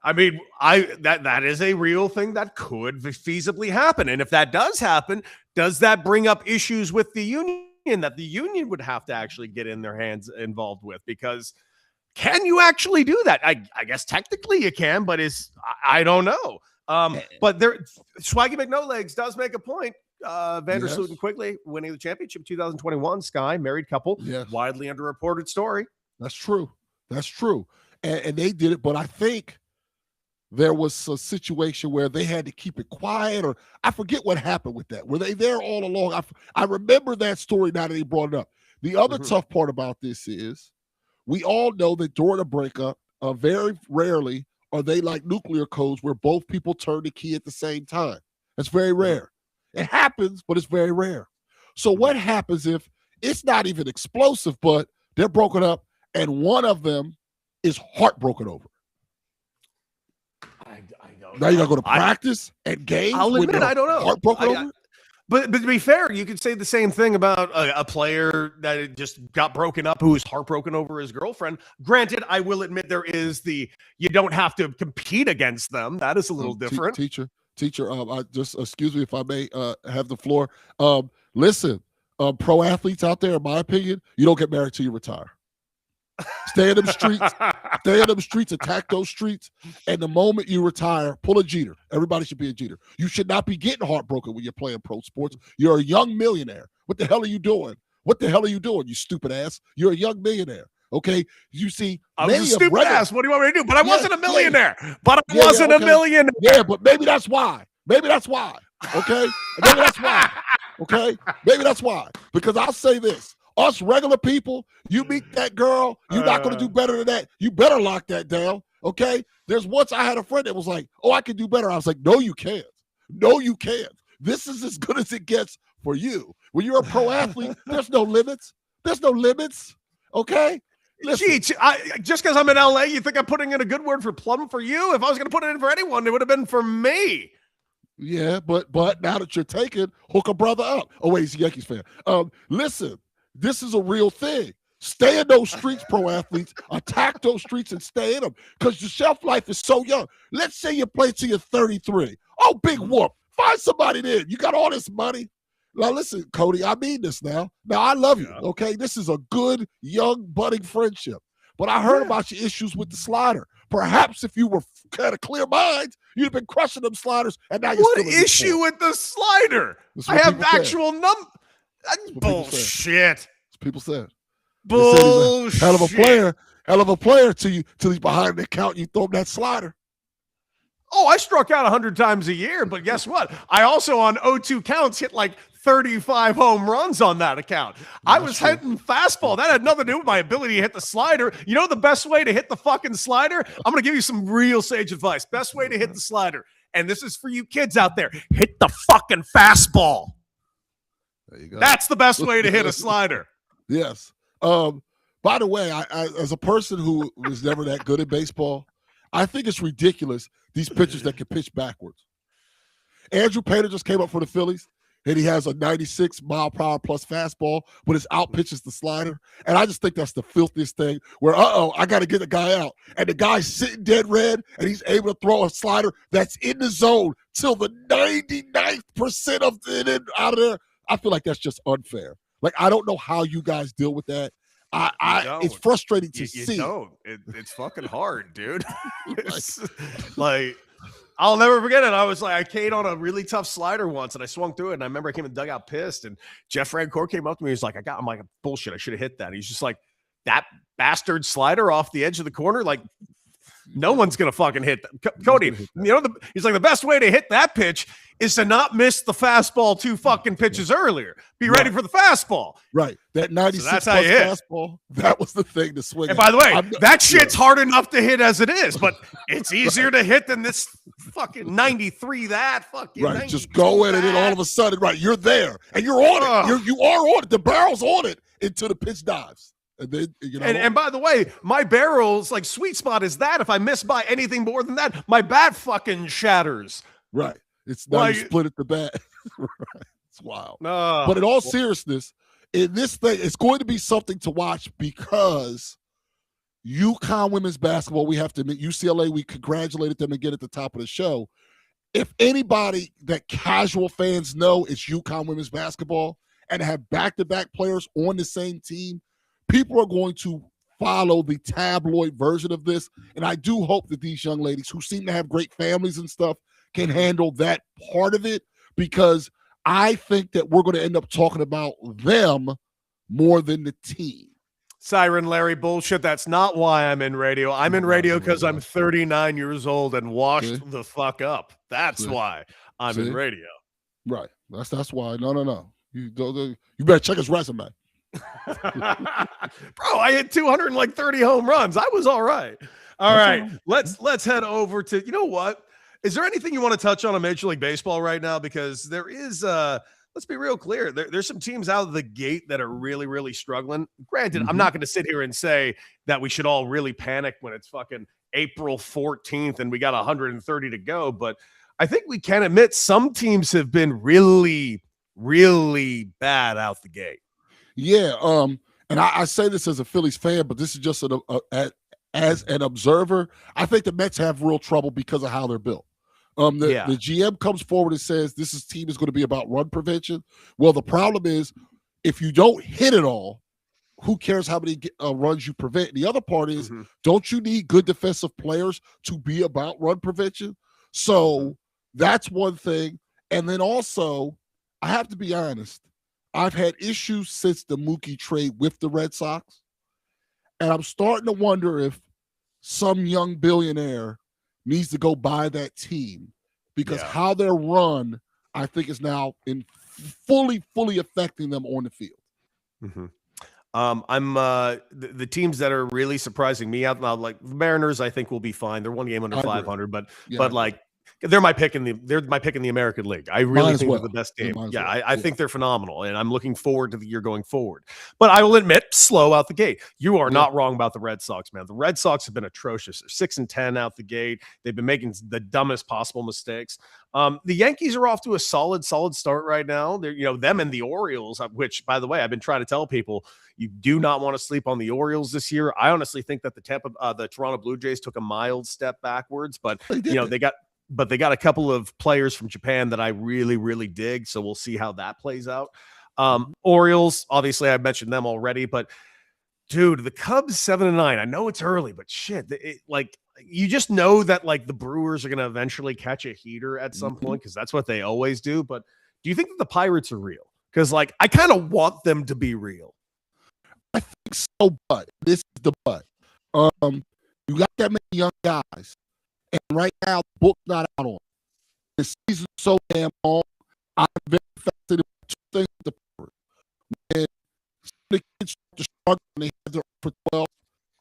I mean, that is a real thing that could feasibly happen. And if that does happen, does that bring up issues with the union that the union would have to actually get in their hands involved with? Because can you actually do that? I guess technically you can, but I don't know. But Swaggy McNolegs does make a point. Vandersloot and Quigley winning the championship 2021. Sky, married couple, widely underreported story. That's true. That's true. And they did it, but I think there was a situation where they had to keep it quiet, or I forget what happened with that. Were they there all along? I remember that story now that they brought it up. The other tough part about this is we all know that during a breakup, very rarely are they like nuclear codes where both people turn the key at the same time. That's very rare. It happens, but it's very rare. So what happens if it's not even explosive, but they're broken up and one of them is heartbroken over? I don't now you gotta go to practice and games. I'll admit, I don't know. Heartbroken over? But to be fair, you could say the same thing about a player that just got broken up who was heartbroken over his girlfriend. Granted, I will admit you don't have to compete against them. That is a little different. Teacher, I just excuse me if I may have the floor. Listen, pro athletes out there, in my opinion, you don't get married till you retire. Stay in them streets, attack those streets, and the moment you retire, pull a Jeter. Everybody should be a Jeter. You should not be getting heartbroken when you're playing pro sports. You're a young millionaire. What the hell are you doing? You stupid ass? You're a young millionaire. Okay, you see, I was a stupid ass. What do you want me to do? But I wasn't a millionaire. A millionaire. Yeah, but maybe that's why. Okay, maybe that's why. Okay, maybe that's why. Because I'll say this: us regular people, you meet that girl, you're not going to do better than that. You better lock that down. Okay. There's once I had a friend that was like, "Oh, I can do better." I was like, "No, you can't. No, you can't. This is as good as it gets for you. When you're a pro athlete, there's no limits. Okay." Listen. Gee, just because I'm in LA, you think I'm putting in a good word for Plum for you? If I was going to put it in for anyone, it would have been for me. Yeah, but now that you're taking, hook a brother up. Oh, wait, he's a Yankees fan. Listen, this is a real thing. Stay in those streets, pro athletes. Attack those streets and stay in them because your shelf life is so young. Let's say you play till you're 33. Oh, big whoop. Find somebody then. You got all this money. Now, listen, Cody, I mean this now. Now, I love you, okay? This is a good, young, budding friendship. But I heard about your issues with the slider. Perhaps if you were kind of clear minds, you'd have been crushing them sliders, and now you're what still issue with the slider? I have actual numbers. Bullshit. People said. Bullshit. Hell of a player till he's behind the count. You throw him that slider. Oh, I struck out 100 times a year, but guess what? I also on 0-2 counts hit like 35 home runs on that account. I was hitting fastball. That had nothing to do with my ability to hit the slider. You know the best way to hit the fucking slider? I'm going to give you some real sage advice. Best way to hit the slider, and this is for you kids out there, hit the fucking fastball. There you go. That's the best way to hit a slider. Yes. By the way, I as a person who was never that good at baseball, I think it's ridiculous these pitchers that can pitch backwards. Andrew Painter just came up for the Phillies, and he has a 96 mile per hour plus fastball, but his out pitches the slider. And I just think that's the filthiest thing where, I got to get the guy out. And the guy's sitting dead red, and he's able to throw a slider that's in the zone till the 99th percent of it out of there. I feel like that's just unfair. Like, I don't know how you guys deal with that. It's frustrating to see. It's fucking hard, dude. Like, I'll never forget it. I K'd on a really tough slider once, and I swung through it, and I remember I came in the dugout pissed, and Jeff Francoeur came up to me. He's like, I'm like, bullshit, I should have hit that. He's just like, that bastard slider off the edge of the corner, like, no one's going to fucking hit that. Cody, he's like, the best way to hit that pitch is to not miss the fastball 2 fucking pitches earlier. Be ready for the fastball. Right. That 96 plus fastball, that was the thing to swing. And by the way, that shit's hard enough to hit as it is, but it's easier to hit than this fucking 93 that fucking right. Just go in, and then all of a sudden, right, you're there, and you're on it. You are on it. The barrel's on it until the pitch dives. And then, and by the way, my barrel's like sweet spot is that if I miss by anything more than that, my bat fucking shatters. Right. It's now you split at the bat. Right. It's wild. But in all seriousness, in this thing, it's going to be something to watch because UConn women's basketball, we have to admit, UCLA, we congratulated them again at the top of the show. If anybody that casual fans know it's UConn women's basketball and have back-to-back players on the same team, people are going to follow the tabloid version of this. And I do hope that these young ladies who seem to have great families and stuff can handle that part of it, because I think that we're going to end up talking about them more than the team. Siren Larry bullshit. That's not why I'm in radio. I'm in radio because I'm 39 years old and washed the fuck up. That's why I'm in radio. Right. That's why. No. You better check his resume. Bro, I hit 230 home runs. I was all right. All right. Let's head over to, you know what? Is there anything you want to touch on in Major League Baseball right now? Because there is, let's be real clear. There's some teams out of the gate that are really, really struggling. Granted, I'm not going to sit here and say that we should all really panic when it's fucking April 14th and we got 130 to go. But I think we can admit some teams have been really, really bad out the gate. Yeah, and I say this as a Phillies fan, but this is just as an observer. I think the Mets have real trouble because of how they're built. The GM comes forward and says this team is going to be about run prevention. Well, the problem is if you don't hit it all, who cares how many runs you prevent? The other part is, don't you need good defensive players to be about run prevention? So that's one thing. And then also, I have to be honest, I've had issues since the Mookie trade with the Red Sox, and I'm starting to wonder if some young billionaire needs to go buy that team, because how they're run, I think, is now fully affecting them on the field. I'm the teams that are really surprising me out now, like the Mariners, I think will be fine. They're one game under 500, but like they're my pick in the American League. I really think they're the best team. I think they're phenomenal, and I'm looking forward to the year going forward. But I will admit, slow out the gate. You are not wrong about the Red Sox, man. The Red Sox have been atrocious. They're 6-10 out the gate. They've been making the dumbest possible mistakes. The Yankees are off to a solid start right now. They're, them and the Orioles, which, by the way, I've been trying to tell people, you do not want to sleep on the Orioles this year. I honestly think that the Toronto Blue Jays took a mild step backwards, but they got a couple of players from Japan that I really, really dig. So we'll see how that plays out. Orioles, obviously, I mentioned them already, but dude, the Cubs 7-9. I know it's early, but shit, you just know that like the Brewers are going to eventually catch a heater at some point, because that's what they always do. But do you think that the Pirates are real? Because like I kind of want them to be real. I think so, but this is the but. You got that many young guys, and right now the book's not out on. The season's so damn long. I'm very fascinated by two things with the Pirates. When the kids start to struggle and they have their for 12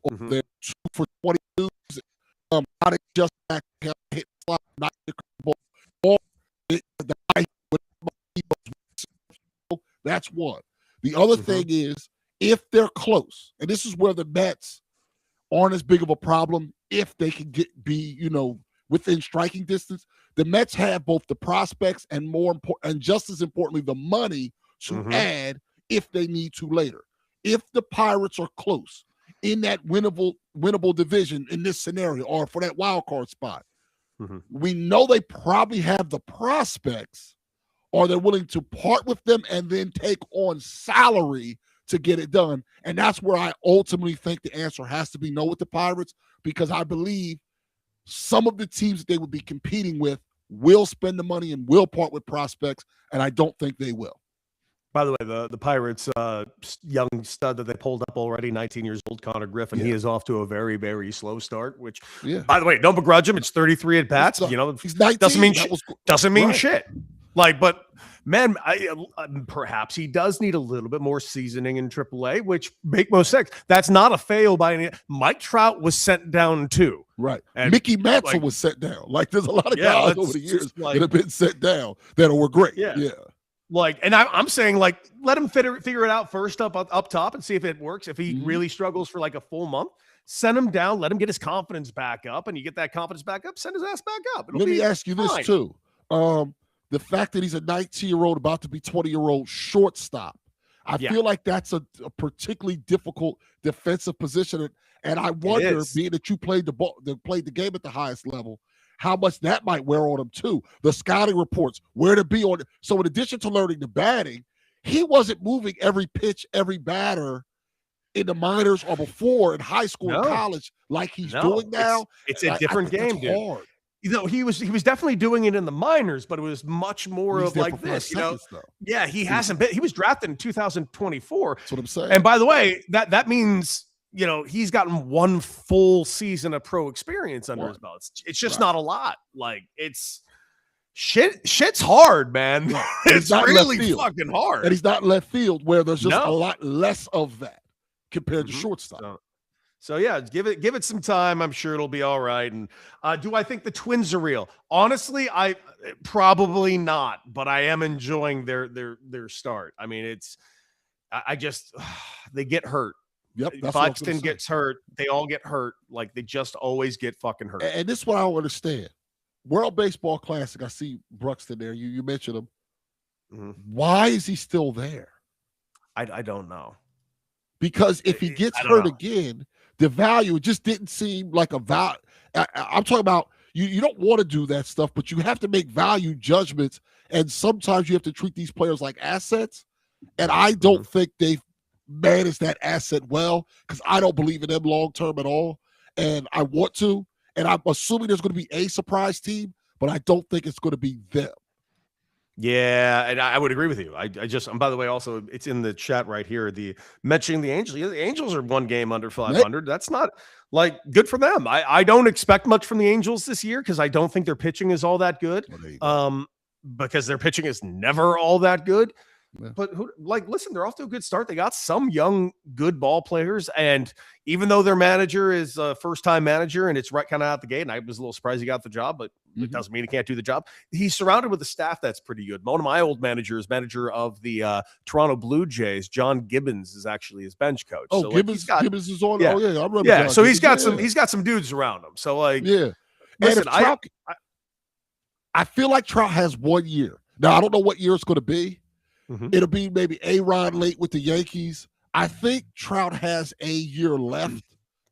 or they're 2 for 22, how they just back hit slide, not the ball, or the high. That's one. The other thing is, if they're close, and this is where the Mets aren't as big of a problem, if they can be within striking distance. The Mets have both the prospects and and just as importantly, the money to add if they need to later. If the Pirates are close in that winnable division in this scenario or for that wild card spot, we know they probably have the prospects, or they're willing to part with them and then take on salary to get it done. And that's where I ultimately think the answer has to be no with the Pirates, because I believe some of the teams that they would be competing with will spend the money and will part with prospects, and I don't think they will. By the way, the Pirates' young stud that they pulled up already, 19 years old, Connor Griffin, he is off to a very, very slow start, which, by the way, don't begrudge him. It's 33 at bats. You know, he's 19. Doesn't mean shit. Like, but man, perhaps he does need a little bit more seasoning in AAA, which make most sense. That's not a fail by any. Mike Trout was sent down too. Right. And Mickey Mantle was sent down. Like, there's a lot of guys over the years that have been sent down that were great. Yeah. Like, and I'm saying, like, let him figure it out first up top and see if it works. If he really struggles for like a full month, send him down, let him get his confidence back up, and you get that confidence back up, send his ass back up. Let me ask you this too. The fact that he's a 19-year-old, about to be 20-year-old shortstop, I feel like that's a particularly difficult defensive position. And I wonder, being that you played the game at the highest level, how much that might wear on him too. The scouting reports, where to be on. So in addition to learning the batting, he wasn't moving every pitch, every batter in the minors or before in high school and college like he's doing now. It's a different game, dude. Hard. You know, he was definitely doing it in the minors, but it was much more of like this, you know. Yeah, he hasn't been. He was drafted in 2024. That's what I'm saying. And by the way, that means, you know, he's gotten one full season of pro experience under his belt. It's just not a lot. Like, it's shit's hard, man. It's really fucking hard. And he's not left field, where there's just a lot less of that compared to shortstop. So yeah, give it some time. I'm sure it'll be all right. And do I think the Twins are real? Honestly, I probably not, but I am enjoying their start. I mean, I just they get hurt. Yep. Buxton gets hurt. They all get hurt. Like, they just always get fucking hurt. And this is what I don't understand. World Baseball Classic, I see Bruxton there. You mentioned him. Why is he still there? I don't know. Because if he gets hurt again, the value just didn't seem like a value. I'm talking about you don't want to do that stuff, but you have to make value judgments. And sometimes you have to treat these players like assets. And I don't think they've managed that asset well, because I don't believe in them long-term at all. And I want to. And I'm assuming there's going to be a surprise team, but I don't think it's going to be them. Yeah, and I would agree with you. I just, and by the way, also, it's in the chat right here, mentioning the Angels. Yeah, the Angels are one game under 500. That's not, like, good for them. I don't expect much from the Angels this year, because I don't think their pitching is all that good. Because their pitching is never all that good. Yeah. But listen, they're off to a good start. They got some young, good ball players, and even though their manager is a first-time manager and it's right kind of out the gate, and I was a little surprised he got the job, but it doesn't mean he can't do the job. He's surrounded with a staff that's pretty good. One of my old managers, manager of the Toronto Blue Jays, John Gibbons, is actually his bench coach. Oh, so, Gibbons is on. Yeah. Oh yeah, I remember. Yeah, John so Gibbons. he's got some dudes around him. So listen, I feel like Trout has 1 year. Now I don't know what year it's going to be. It'll be maybe A-Rod late with the Yankees. I think Trout has a year left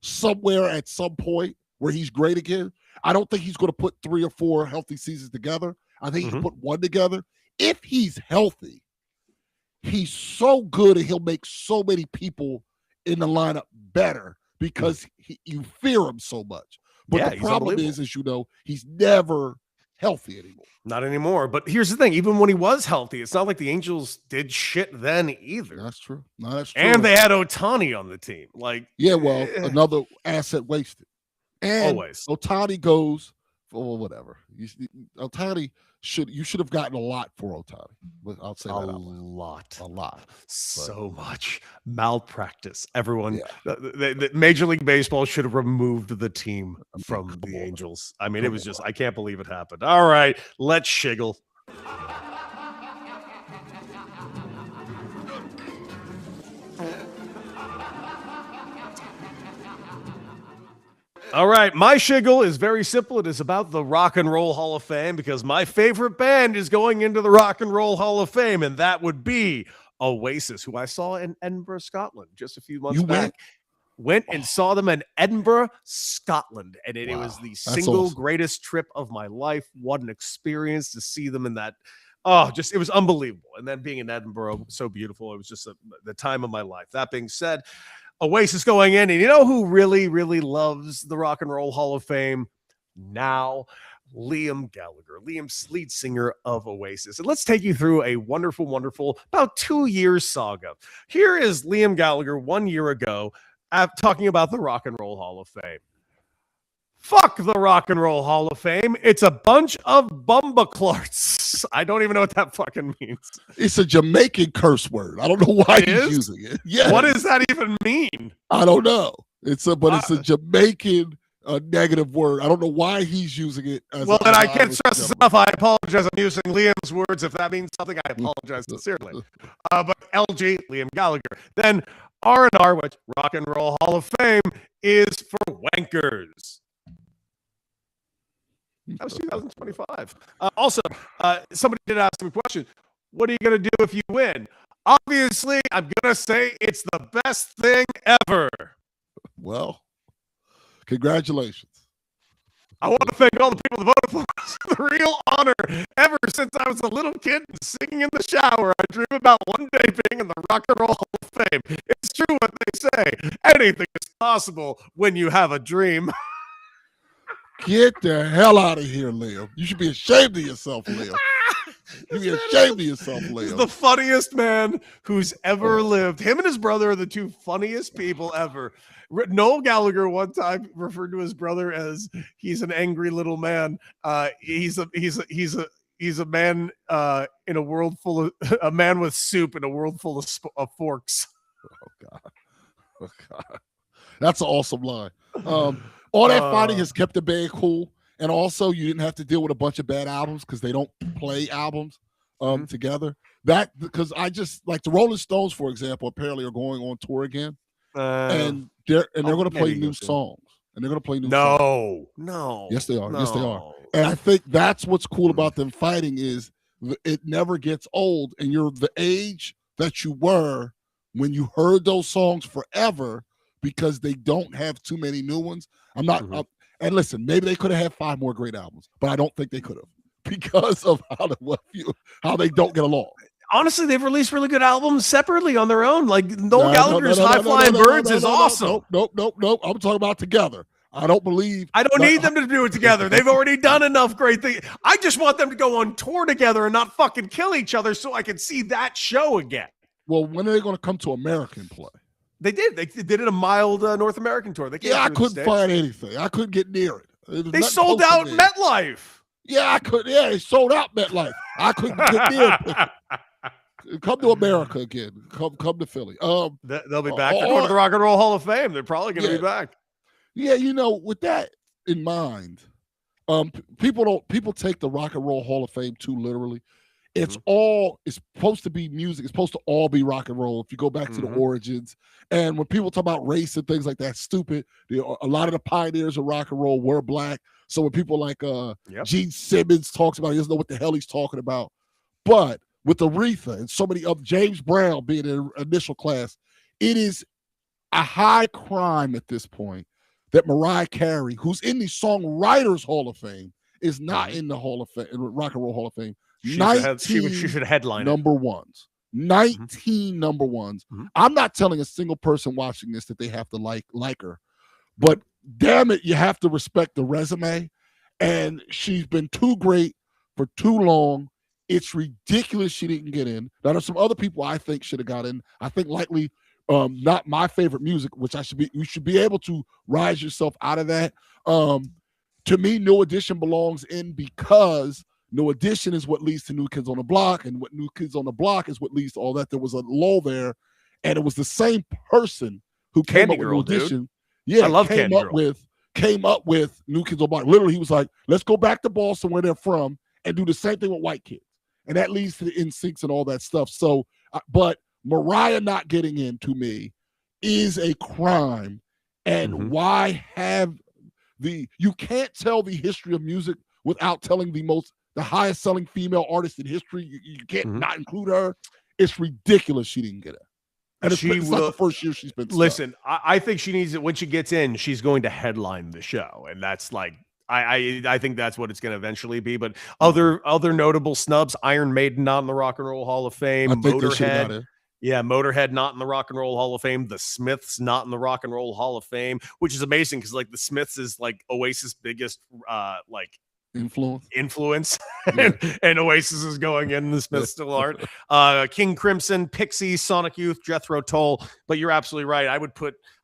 somewhere at some point where he's great again. I don't think he's going to put 3 or 4 healthy seasons together. I think he can put one together. If he's healthy, he's so good and he'll make so many people in the lineup better because you fear him so much. But the problem is, as you know, he's never healthy anymore. Not anymore. But here's the thing. Even when he was healthy, it's not like the Angels did shit then either. That's true. No, that's true. And they had Ohtani on the team. Like, another asset wasted. And always. Ohtani goes for whatever. Ohtani you should have gotten a lot for Ohtani. I'll say that. A lot. So much malpractice. Everyone, the Major League Baseball should have removed the team from the Angels. I mean, it was just, I can't believe it happened. All right, let's shiggle. All right, my shiggle is very simple. It is about the Rock and Roll Hall of Fame because my favorite band is going into the Rock and Roll Hall of Fame, and that would be Oasis, who I saw in Edinburgh, Scotland, just a few months back. Went and saw them in Edinburgh, Scotland, and it was the single greatest trip of my life. What an experience to see them in that. Oh, it was unbelievable. And then being in Edinburgh, so beautiful. It was just the time of my life. That being said, Oasis going in, and you know who really, really loves the Rock and Roll Hall of Fame now? Liam Gallagher, Liam's lead singer of Oasis. And let's take you through a wonderful, wonderful, about 2 years saga. Here is Liam Gallagher 1 year ago talking about the Rock and Roll Hall of Fame. Fuck the Rock and Roll Hall of Fame. It's a bunch of bumbaclarts. I don't even know what that fucking means. It's a Jamaican curse word. I don't know why he's using it. Yeah. What does that even mean? I don't know. It's a Jamaican negative word. I don't know why he's using it. Well, then I can't stress this enough. I apologize. I'm using Liam's words. If that means something, I apologize sincerely. But LG, Liam Gallagher. Then R&R, which Rock and Roll Hall of Fame is for wankers. That was 2025. Also, somebody did ask me a question. What are you going to do if you win? Obviously, I'm going to say it's the best thing ever. Well, congratulations. I want to thank all the people that voted for us. It's a real honor. Ever since I was a little kid and singing in the shower, I dream about one day being in the Rock and Roll Hall of Fame. It's true what they say. Anything is possible when you have a dream. Get the hell out of here, Liam. You should be ashamed of yourself, Liam. You be ashamed of yourself, Liam. He's the funniest man who's ever lived. Him and his brother are the two funniest people ever. Noel Gallagher one time referred to his brother as he's an angry little man. He's a man in a world full of a man with soup in a world full of forks. Oh God, that's an awesome line. All that fighting has kept the band cool, and also you didn't have to deal with a bunch of bad albums because they don't play albums together. That because I just like the Rolling Stones, for example, apparently are going on tour again, and they're going to play new songs, and they're going to play new songs. No, yes they are, yes they are, and I think that's what's cool about them fighting is it never gets old, and you're the age that you were when you heard those songs forever because they don't have too many new ones. I'm not, and listen, maybe they could have had 5 more great albums, but I don't think they could have because of how they don't get along. Honestly, they've released really good albums separately on their own. Like Noel Gallagher's High Flying Birds is awesome. Nope. I'm talking about together. I don't need them to do it together. They've already done enough great things. I just want them to go on tour together and not fucking kill each other so I can see that show again. Well, when are they going to come to America and play? They did. They did it a mild North American tour. I couldn't find anything. I couldn't get near it. They sold out MetLife. Yeah, I could. Yeah, they sold out MetLife. I couldn't get near it. Come to America again. Come to Philly. They'll be back. They're going to the Rock and Roll Hall of Fame. They're probably going to be back. Yeah, with that in mind, people take the Rock and Roll Hall of Fame too literally. It's supposed to be music. It's supposed to all be rock and roll. If you go back to the origins, and when people talk about race and things like that, stupid. A lot of the pioneers of rock and roll were black. So when people like Gene Simmons talks about, he doesn't know what the hell he's talking about. But with Aretha and so many of James Brown being in the initial class, it is a high crime at this point that Mariah Carey, who's in the Songwriters Hall of Fame, is not in the Hall of Fame, Rock and Roll Hall of Fame. She should headline number ones. 19 number ones. I'm not telling a single person watching this that they have to like her, but damn it, you have to respect the resume. And she's been too great for too long. It's ridiculous she didn't get in. Now there's some other people I think should have got in. I think likely not my favorite music, which you should be able to rise yourself out of that. To me, New Edition belongs in because New Edition is what leads to New Kids on the Block, and what New Kids on the Block is what leads to all that. There was a lull there, and it was the same person who came up with New Edition. Dude. Yeah, I love Candy Girl. Came up with New Kids on the Block. Literally, he was like, let's go back to Boston where they're from and do the same thing with white kids. And that leads to the NSYNCs and all that stuff. So, but Mariah not getting in, to me, is a crime. And why have you can't tell the history of music without telling the highest selling female artist in history. You can't not include her. It's ridiculous she didn't get it. And it's not the first year she's been stuck. Listen, I think she needs it when she gets in. She's going to headline the show, and that's like I think that's what it's going to eventually be. But other notable snubs: Iron Maiden not in the Rock and Roll Hall of Fame, Motorhead. Yeah, Motorhead not in the Rock and Roll Hall of Fame. The Smiths not in the Rock and Roll Hall of Fame, which is amazing because like the Smiths is like Oasis' biggest like influence and Oasis is going in, the Smiths still aren't. King Crimson, Pixies, Sonic Youth, Jethro Tull. But you're absolutely right. I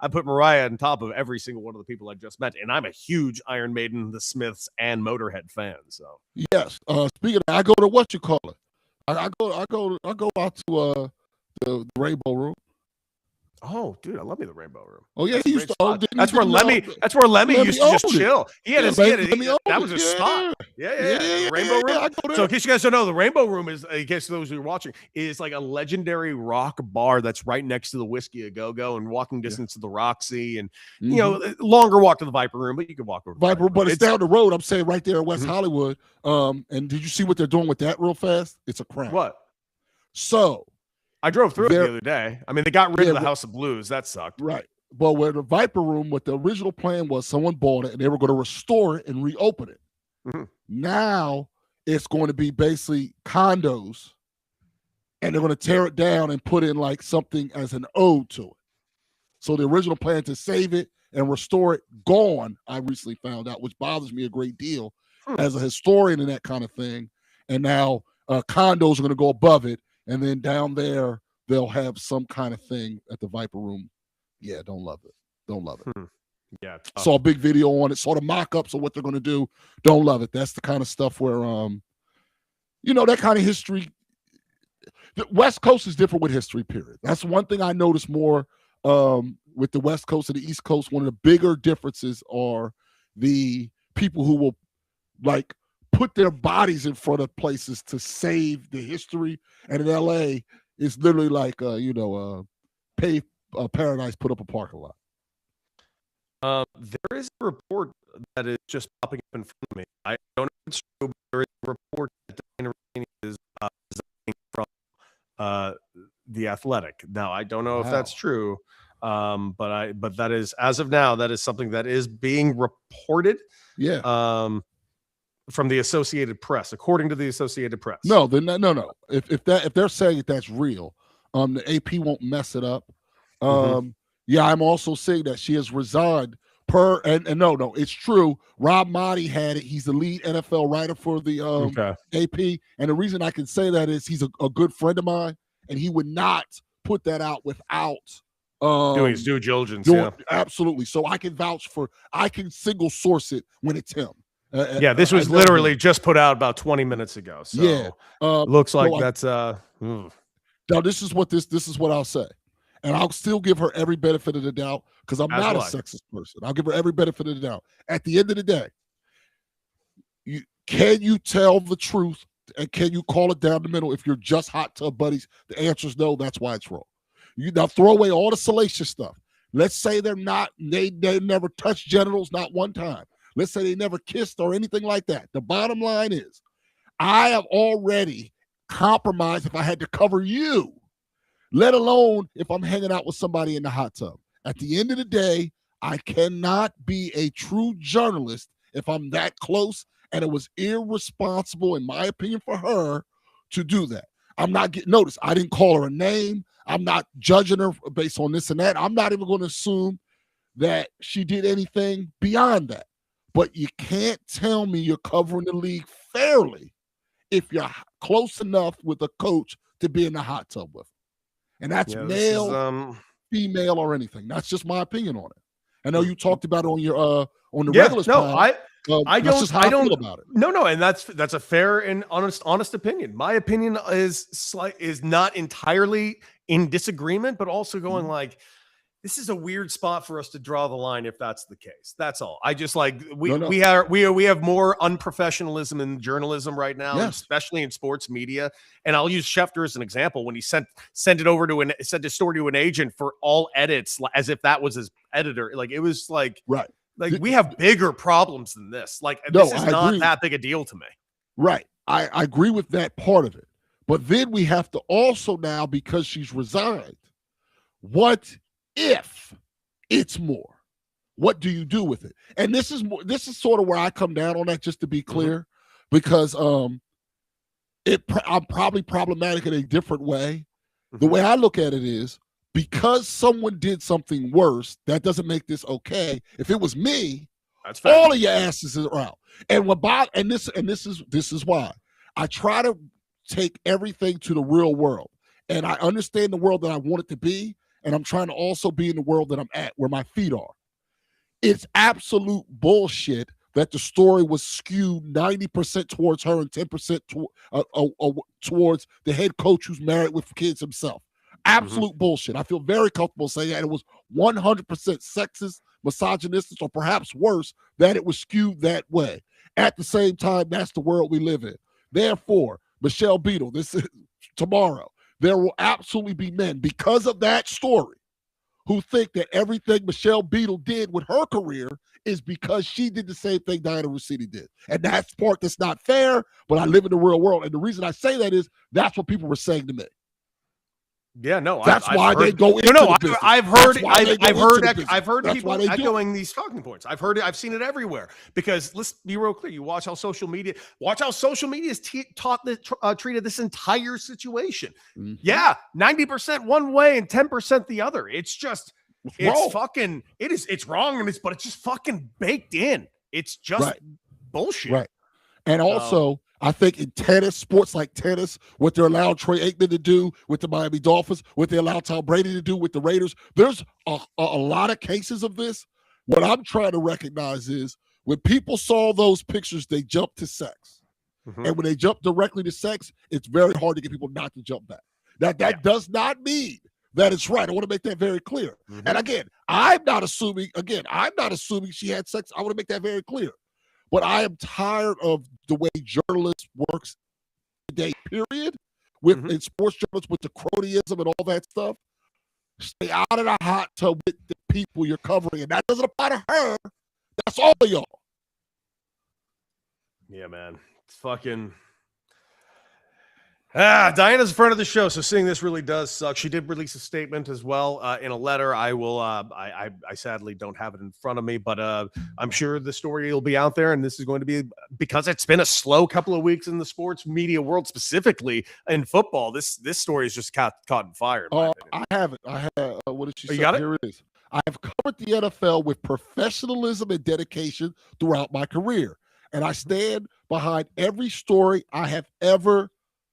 put Mariah on top of every single one of the people I just met, and I'm a huge Iron Maiden, the Smiths, and Motorhead fan. So yes. Speaking of, I go to what you call it. I go out to the Rainbow Room. Oh, dude, I love me the Rainbow Room. Oh yeah, he used to own. That's where Lemmy used to just chill. He had that was a spot. Yeah. Rainbow Room. So in case you guys don't know, the Rainbow Room is, in case those who are watching, is like a legendary rock bar that's right next to the Whiskey A Go Go and walking distance to the Roxy, and you know, longer walk to the Viper Room, but you can walk over to Viper, but it's down the road. I'm saying right there in West Hollywood. And did you see what they're doing with that real fast? It's a crap. What? So I drove through it the other day. I mean, they got rid of the House of Blues. That sucked. Right. But where the Viper Room, what the original plan was, someone bought it and they were going to restore it and reopen it. Now it's going to be basically condos, and they're going to tear it down and put in like something as an ode to it. So the original plan to save it and restore it, gone, I recently found out, which bothers me a great deal as a historian and that kind of thing. And now condos are going to go above it. And then down there, they'll have some kind of thing at the Viper Room. Yeah, don't love it. Don't love it. Yeah. Saw a big video on it, saw the mock-ups of what they're going to do. Don't love it. That's the kind of stuff where, you know, that kind of history. The West Coast is different with history, period. That's one thing I noticed more with the West Coast and the East Coast. One of the bigger differences are the people who will, like, put their bodies in front of places to save the history. And in LA, it's literally like, pay paradise, put up a parking lot. There is a report that is just popping up in front of me. I don't know if it's true, but there is a report that Diana Rainey is resigning from The Athletic. Now, I don't know if that's true, but that is, as of now, that is something that is being reported. Yeah. From the Associated Press, according to the Associated Press. No. If they're saying that's real, the AP won't mess it up. Yeah, I'm also saying that she has resigned and no, it's true. Rob Motti had it. He's the lead NFL writer for the AP. And the reason I can say that is he's a good friend of mine, and he would not put that out without doing his due diligence. Absolutely. So I can single source it when it's him. This was literally just put out about 20 minutes ago. So looks like that's Now this is what I'll say. And I'll still give her every benefit of the doubt because I'm not a sexist person. I'll give her every benefit of the doubt. At the end of the day, can you tell the truth and can you call it down the middle if you're just hot tub buddies? The answer is no. That's why it's wrong. You now throw away all the salacious stuff. Let's say they never touched genitals, not one time. Let's say they never kissed or anything like that. The bottom line is, I have already compromised if I had to cover you, let alone if I'm hanging out with somebody in the hot tub. At the end of the day, I cannot be a true journalist if I'm that close, and it was irresponsible, in my opinion, for her to do that. I'm not getting noticed. I didn't call her a name. I'm not judging her based on this and that. I'm not even going to assume that she did anything beyond that. But you can't tell me you're covering the league fairly if you're close enough with a coach to be in the hot tub with him. And that's male, female, or anything. That's just my opinion on it. I know you talked about it on your on the regular. I don't feel about it. No, and that's a fair and honest opinion. My opinion is not entirely in disagreement, but also going like, this is a weird spot for us to draw the line if that's the case. That's all. I just like we have more unprofessionalism in journalism right now, especially in sports media. And I'll use Schefter as an example when he sent his story to an agent for all edits as if that was his editor. Like it was like Like, we have bigger problems than this. Like, No, this is I not agree. that big a deal to me. Right. I agree with that part of it. But then we have to also now, because she's resigned, what if it's more? What do you do with it? And this is sort of where I come down on that, just to be clear, because I'm probably problematic in a different way. The way I look at it is, because someone did something worse, that doesn't make this okay. If it was me, that's fair. All of your asses are out. And this is why I try to take everything to the real world. And I understand the world that I want it to be, and I'm trying to also be in the world that I'm at, where my feet are. It's absolute bullshit that the story was skewed 90% towards her and 10% towards the head coach who's married with kids himself. Absolute bullshit. I feel very comfortable saying that it was 100% sexist, misogynistic, or perhaps worse, that it was skewed that way. At the same time, that's the world we live in. Therefore, Michelle Beadle, this is tomorrow, there will absolutely be men, because of that story, who think that everything Michelle Beadle did with her career is because she did the same thing Diana Russini did. And that's part that's not fair, but I live in the real world. And the reason I say that is that's what people were saying to me. Yeah, no, that's why they go into the business. I've heard people echoing these talking points. I've seen it everywhere. Because let's be real clear, you watch how social media is treated this entire situation. Yeah, 90% one way and 10% the other. It's wrong, but it's just fucking baked in. It's just bullshit. Right. And also, I think in tennis, sports like tennis, what they're allowed Troy Aikman to do with the Miami Dolphins, what they allow Tom Brady to do with the Raiders, there's a lot of cases of this. What I'm trying to recognize is when people saw those pictures, they jumped to sex. And when they jump directly to sex, it's very hard to get people not to jump back. That does not mean that it's right. I want to make that very clear. And again, I'm not assuming she had sex. I want to make that very clear. But I am tired of the way journalists works today, period, in sports journalists with the cronyism and all that stuff. Stay out of the hot tub with the people you're covering. And that doesn't apply to her. That's all of y'all. Yeah, man. It's fucking... Diana's a friend of the show, so seeing this really does suck. She did release a statement as well in a letter. I will. I sadly don't have it in front of me, but I'm sure the story will be out there, and this is going to be, because it's been a slow couple of weeks in the sports media world, specifically in football. This story is just caught in fire. I have it. I have. What did she say? You got it? Here it is. I have covered the NFL with professionalism and dedication throughout my career, and I stand behind every story I have ever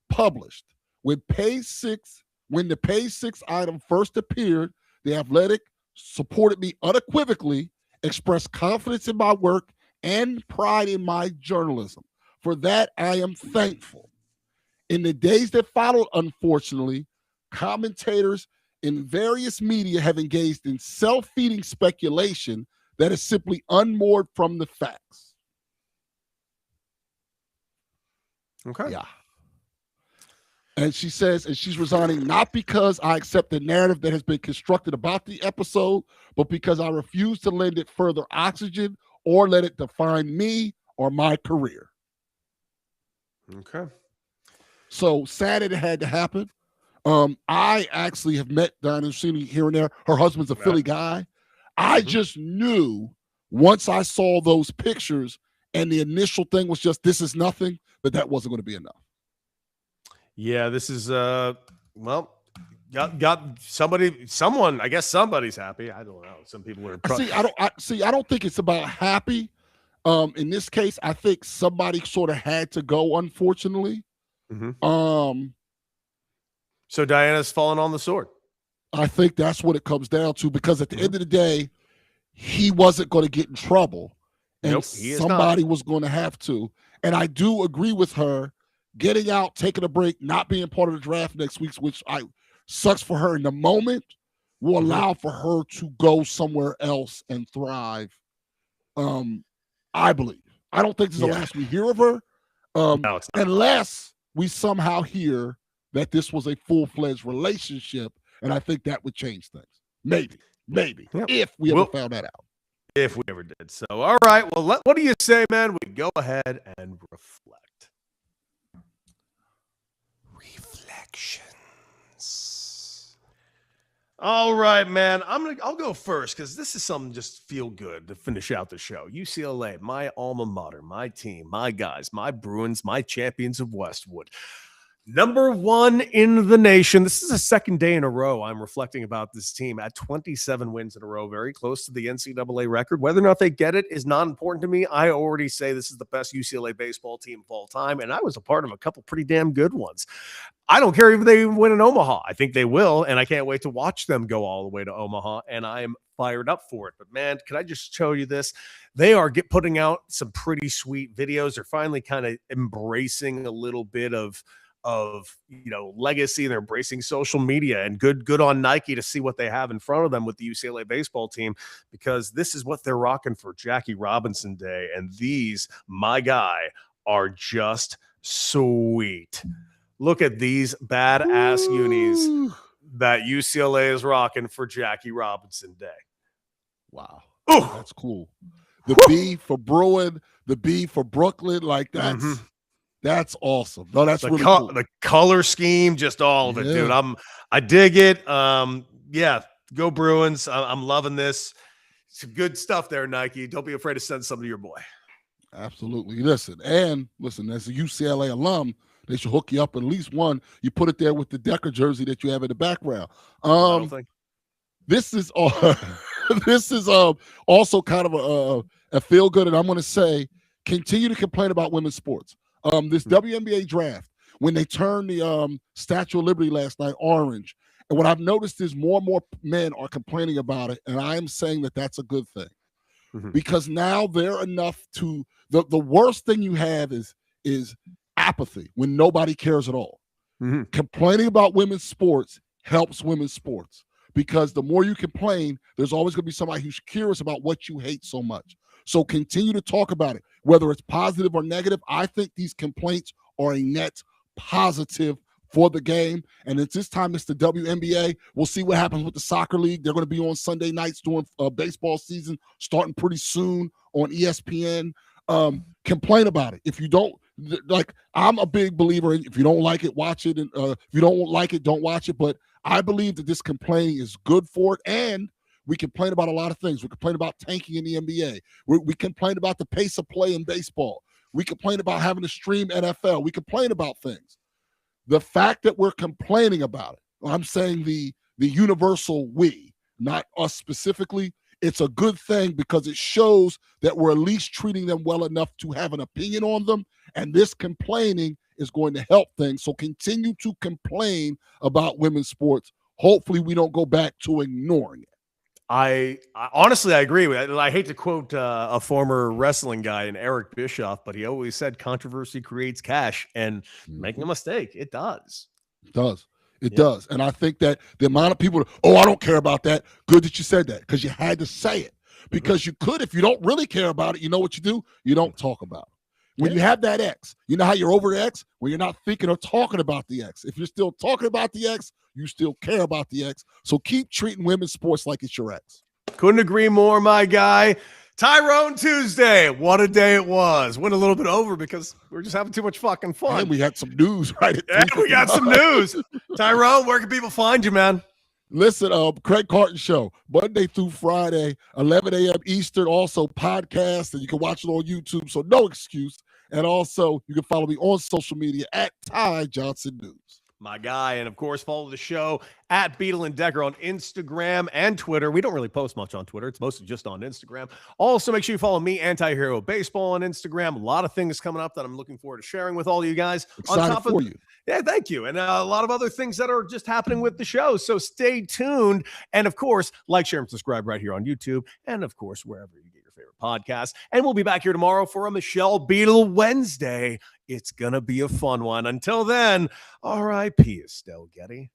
published. When the Page 6 item first appeared, The Athletic supported me unequivocally, expressed confidence in my work, and pride in my journalism. For that, I am thankful. In the days that followed, unfortunately, commentators in various media have engaged in self-feeding speculation that is simply unmoored from the facts. Okay. Yeah. And she says, and she's resigning not because I accept the narrative that has been constructed about the episode, but because I refuse to lend it further oxygen or let it define me or my career. Okay. So sad that it had to happen. I actually have met Diana Russini here and there. Her husband's a Philly guy. I just knew once I saw those pictures and the initial thing was just, this is nothing, that wasn't going to be enough. Yeah, this is got someone. I guess somebody's happy. I don't know. Some people are. I don't think it's about happy. In this case, I think somebody sort of had to go, unfortunately. So Diana's fallen on the sword. I think that's what it comes down to, because at the end of the day, he wasn't going to get in trouble, and somebody was going to have to. And I do agree with her. Getting out, taking a break, not being part of the draft next week, which sucks for her in the moment, will allow for her to go somewhere else and thrive. I believe. I don't think this is the last we hear of her, no, it's not. Unless we somehow hear that this was a full-fledged relationship, and I think that would change things. Maybe, if we ever found that out. If we ever did. So, all right. Well, what do you say, man? We go ahead and reflect. Reflections. All right, man. I'll go first because this is something just feel good to finish out the show. UCLA, my alma mater, my team, my guys, my Bruins, my champions of Westwood. Number one in the nation. This is the second day in a row I'm reflecting about this team at 27 wins in a row, very close to the NCAA record. Whether or not they get it is not important to me. I already say this is the best UCLA baseball team of all time, and I was a part of a couple pretty damn good ones. I don't care if they win in Omaha. I think they will, and I can't wait to watch them go all the way to Omaha, and I am fired up for it. But, man, can I just show you this? They are putting out some pretty sweet videos. They're finally kind of embracing a little bit of legacy. They're embracing social media, and good on Nike to see what they have in front of them with the UCLA baseball team, because this is what they're rocking for Jackie Robinson Day. And these, my guy, are just sweet. Look at these badass unis that UCLA is rocking for Jackie Robinson Day. Wow. Ooh. That's cool. The B for Bruin, the B for Brooklyn, like that's awesome. No, that's really cool. The color scheme, just all of it, dude. I dig it. Yeah, go Bruins. I'm loving this. Some good stuff there, Nike. Don't be afraid to send some to your boy. Absolutely. Listen, as a UCLA alum, they should hook you up at least one. You put it there with the Decker jersey that you have in the background. This is also kind of a feel good, and I'm going to say continue to complain about women's sports. This WNBA draft, when they turned the Statue of Liberty last night orange, and what I've noticed is more and more men are complaining about it, and I am saying that that's a good thing, because now they're enough to the worst thing you have is apathy when nobody cares at all. Complaining about women's sports helps women's sports, because the more you complain, there's always going to be somebody who's curious about what you hate so much. So continue to talk about it, whether it's positive or negative. I think these complaints are a net positive for the game. And at this time, it's the WNBA. We'll see what happens with the soccer league. They're going to be on Sunday nights during baseball season, starting pretty soon on ESPN. Complain about it. If you don't, I'm a big believer in, if you don't like it, watch it. And if you don't like it, don't watch it. But I believe that this complaining is good for it. And we complain about a lot of things. We complain about tanking in the NBA. We complain about the pace of play in baseball. We complain about having to stream NFL. We complain about things. The fact that we're complaining about it, I'm saying the universal we, not us specifically, it's a good thing, because it shows that we're at least treating them well enough to have an opinion on them. And this complaining is going to help things. So continue to complain about women's sports. Hopefully we don't go back to ignoring it. I honestly, I agree with that. I hate to quote a former wrestling guy, and Eric Bischoff, but he always said controversy creates cash, and making a mistake, it does. It does. It does. And I think that the amount of people, I don't care about that. Good that you said that, because you had to say it. Because you could, if you don't really care about it, you know what you do? You don't talk about it. When you have that ex, you know how you're over the ex? When you're not thinking or talking about the ex. If you're still talking about the ex, you still care about the ex. So keep treating women's sports like it's your ex. Couldn't agree more, my guy. Tyrone Tuesday. What a day it was. Went a little bit over because we're just having too much fucking fun. And we had some news, right? And we got some news. Tyrone, where can people find you, man? Listen, Craig Carton Show, Monday through Friday, 11 a.m. Eastern, also podcast, and you can watch it on YouTube, so no excuse. And also, you can follow me on social media at Ty Johnson News. My guy. And of course, follow the show at Beadle and Decker on Instagram and Twitter. We don't really post much on Twitter. It's mostly just on Instagram. Also, make sure you follow me, Anti-Hero Baseball, on Instagram. A lot of things coming up that I'm looking forward to sharing with all you guys. Excited on top for of you. Yeah, thank you. And a lot of other things that are just happening with the show. So stay tuned. And of course, like, share, and subscribe right here on YouTube. And of course, wherever you get your favorite podcast. And we'll be back here tomorrow for a Michelle Beadle Wednesday. It's going to be a fun one. Until then, R.I.P. Estelle Getty.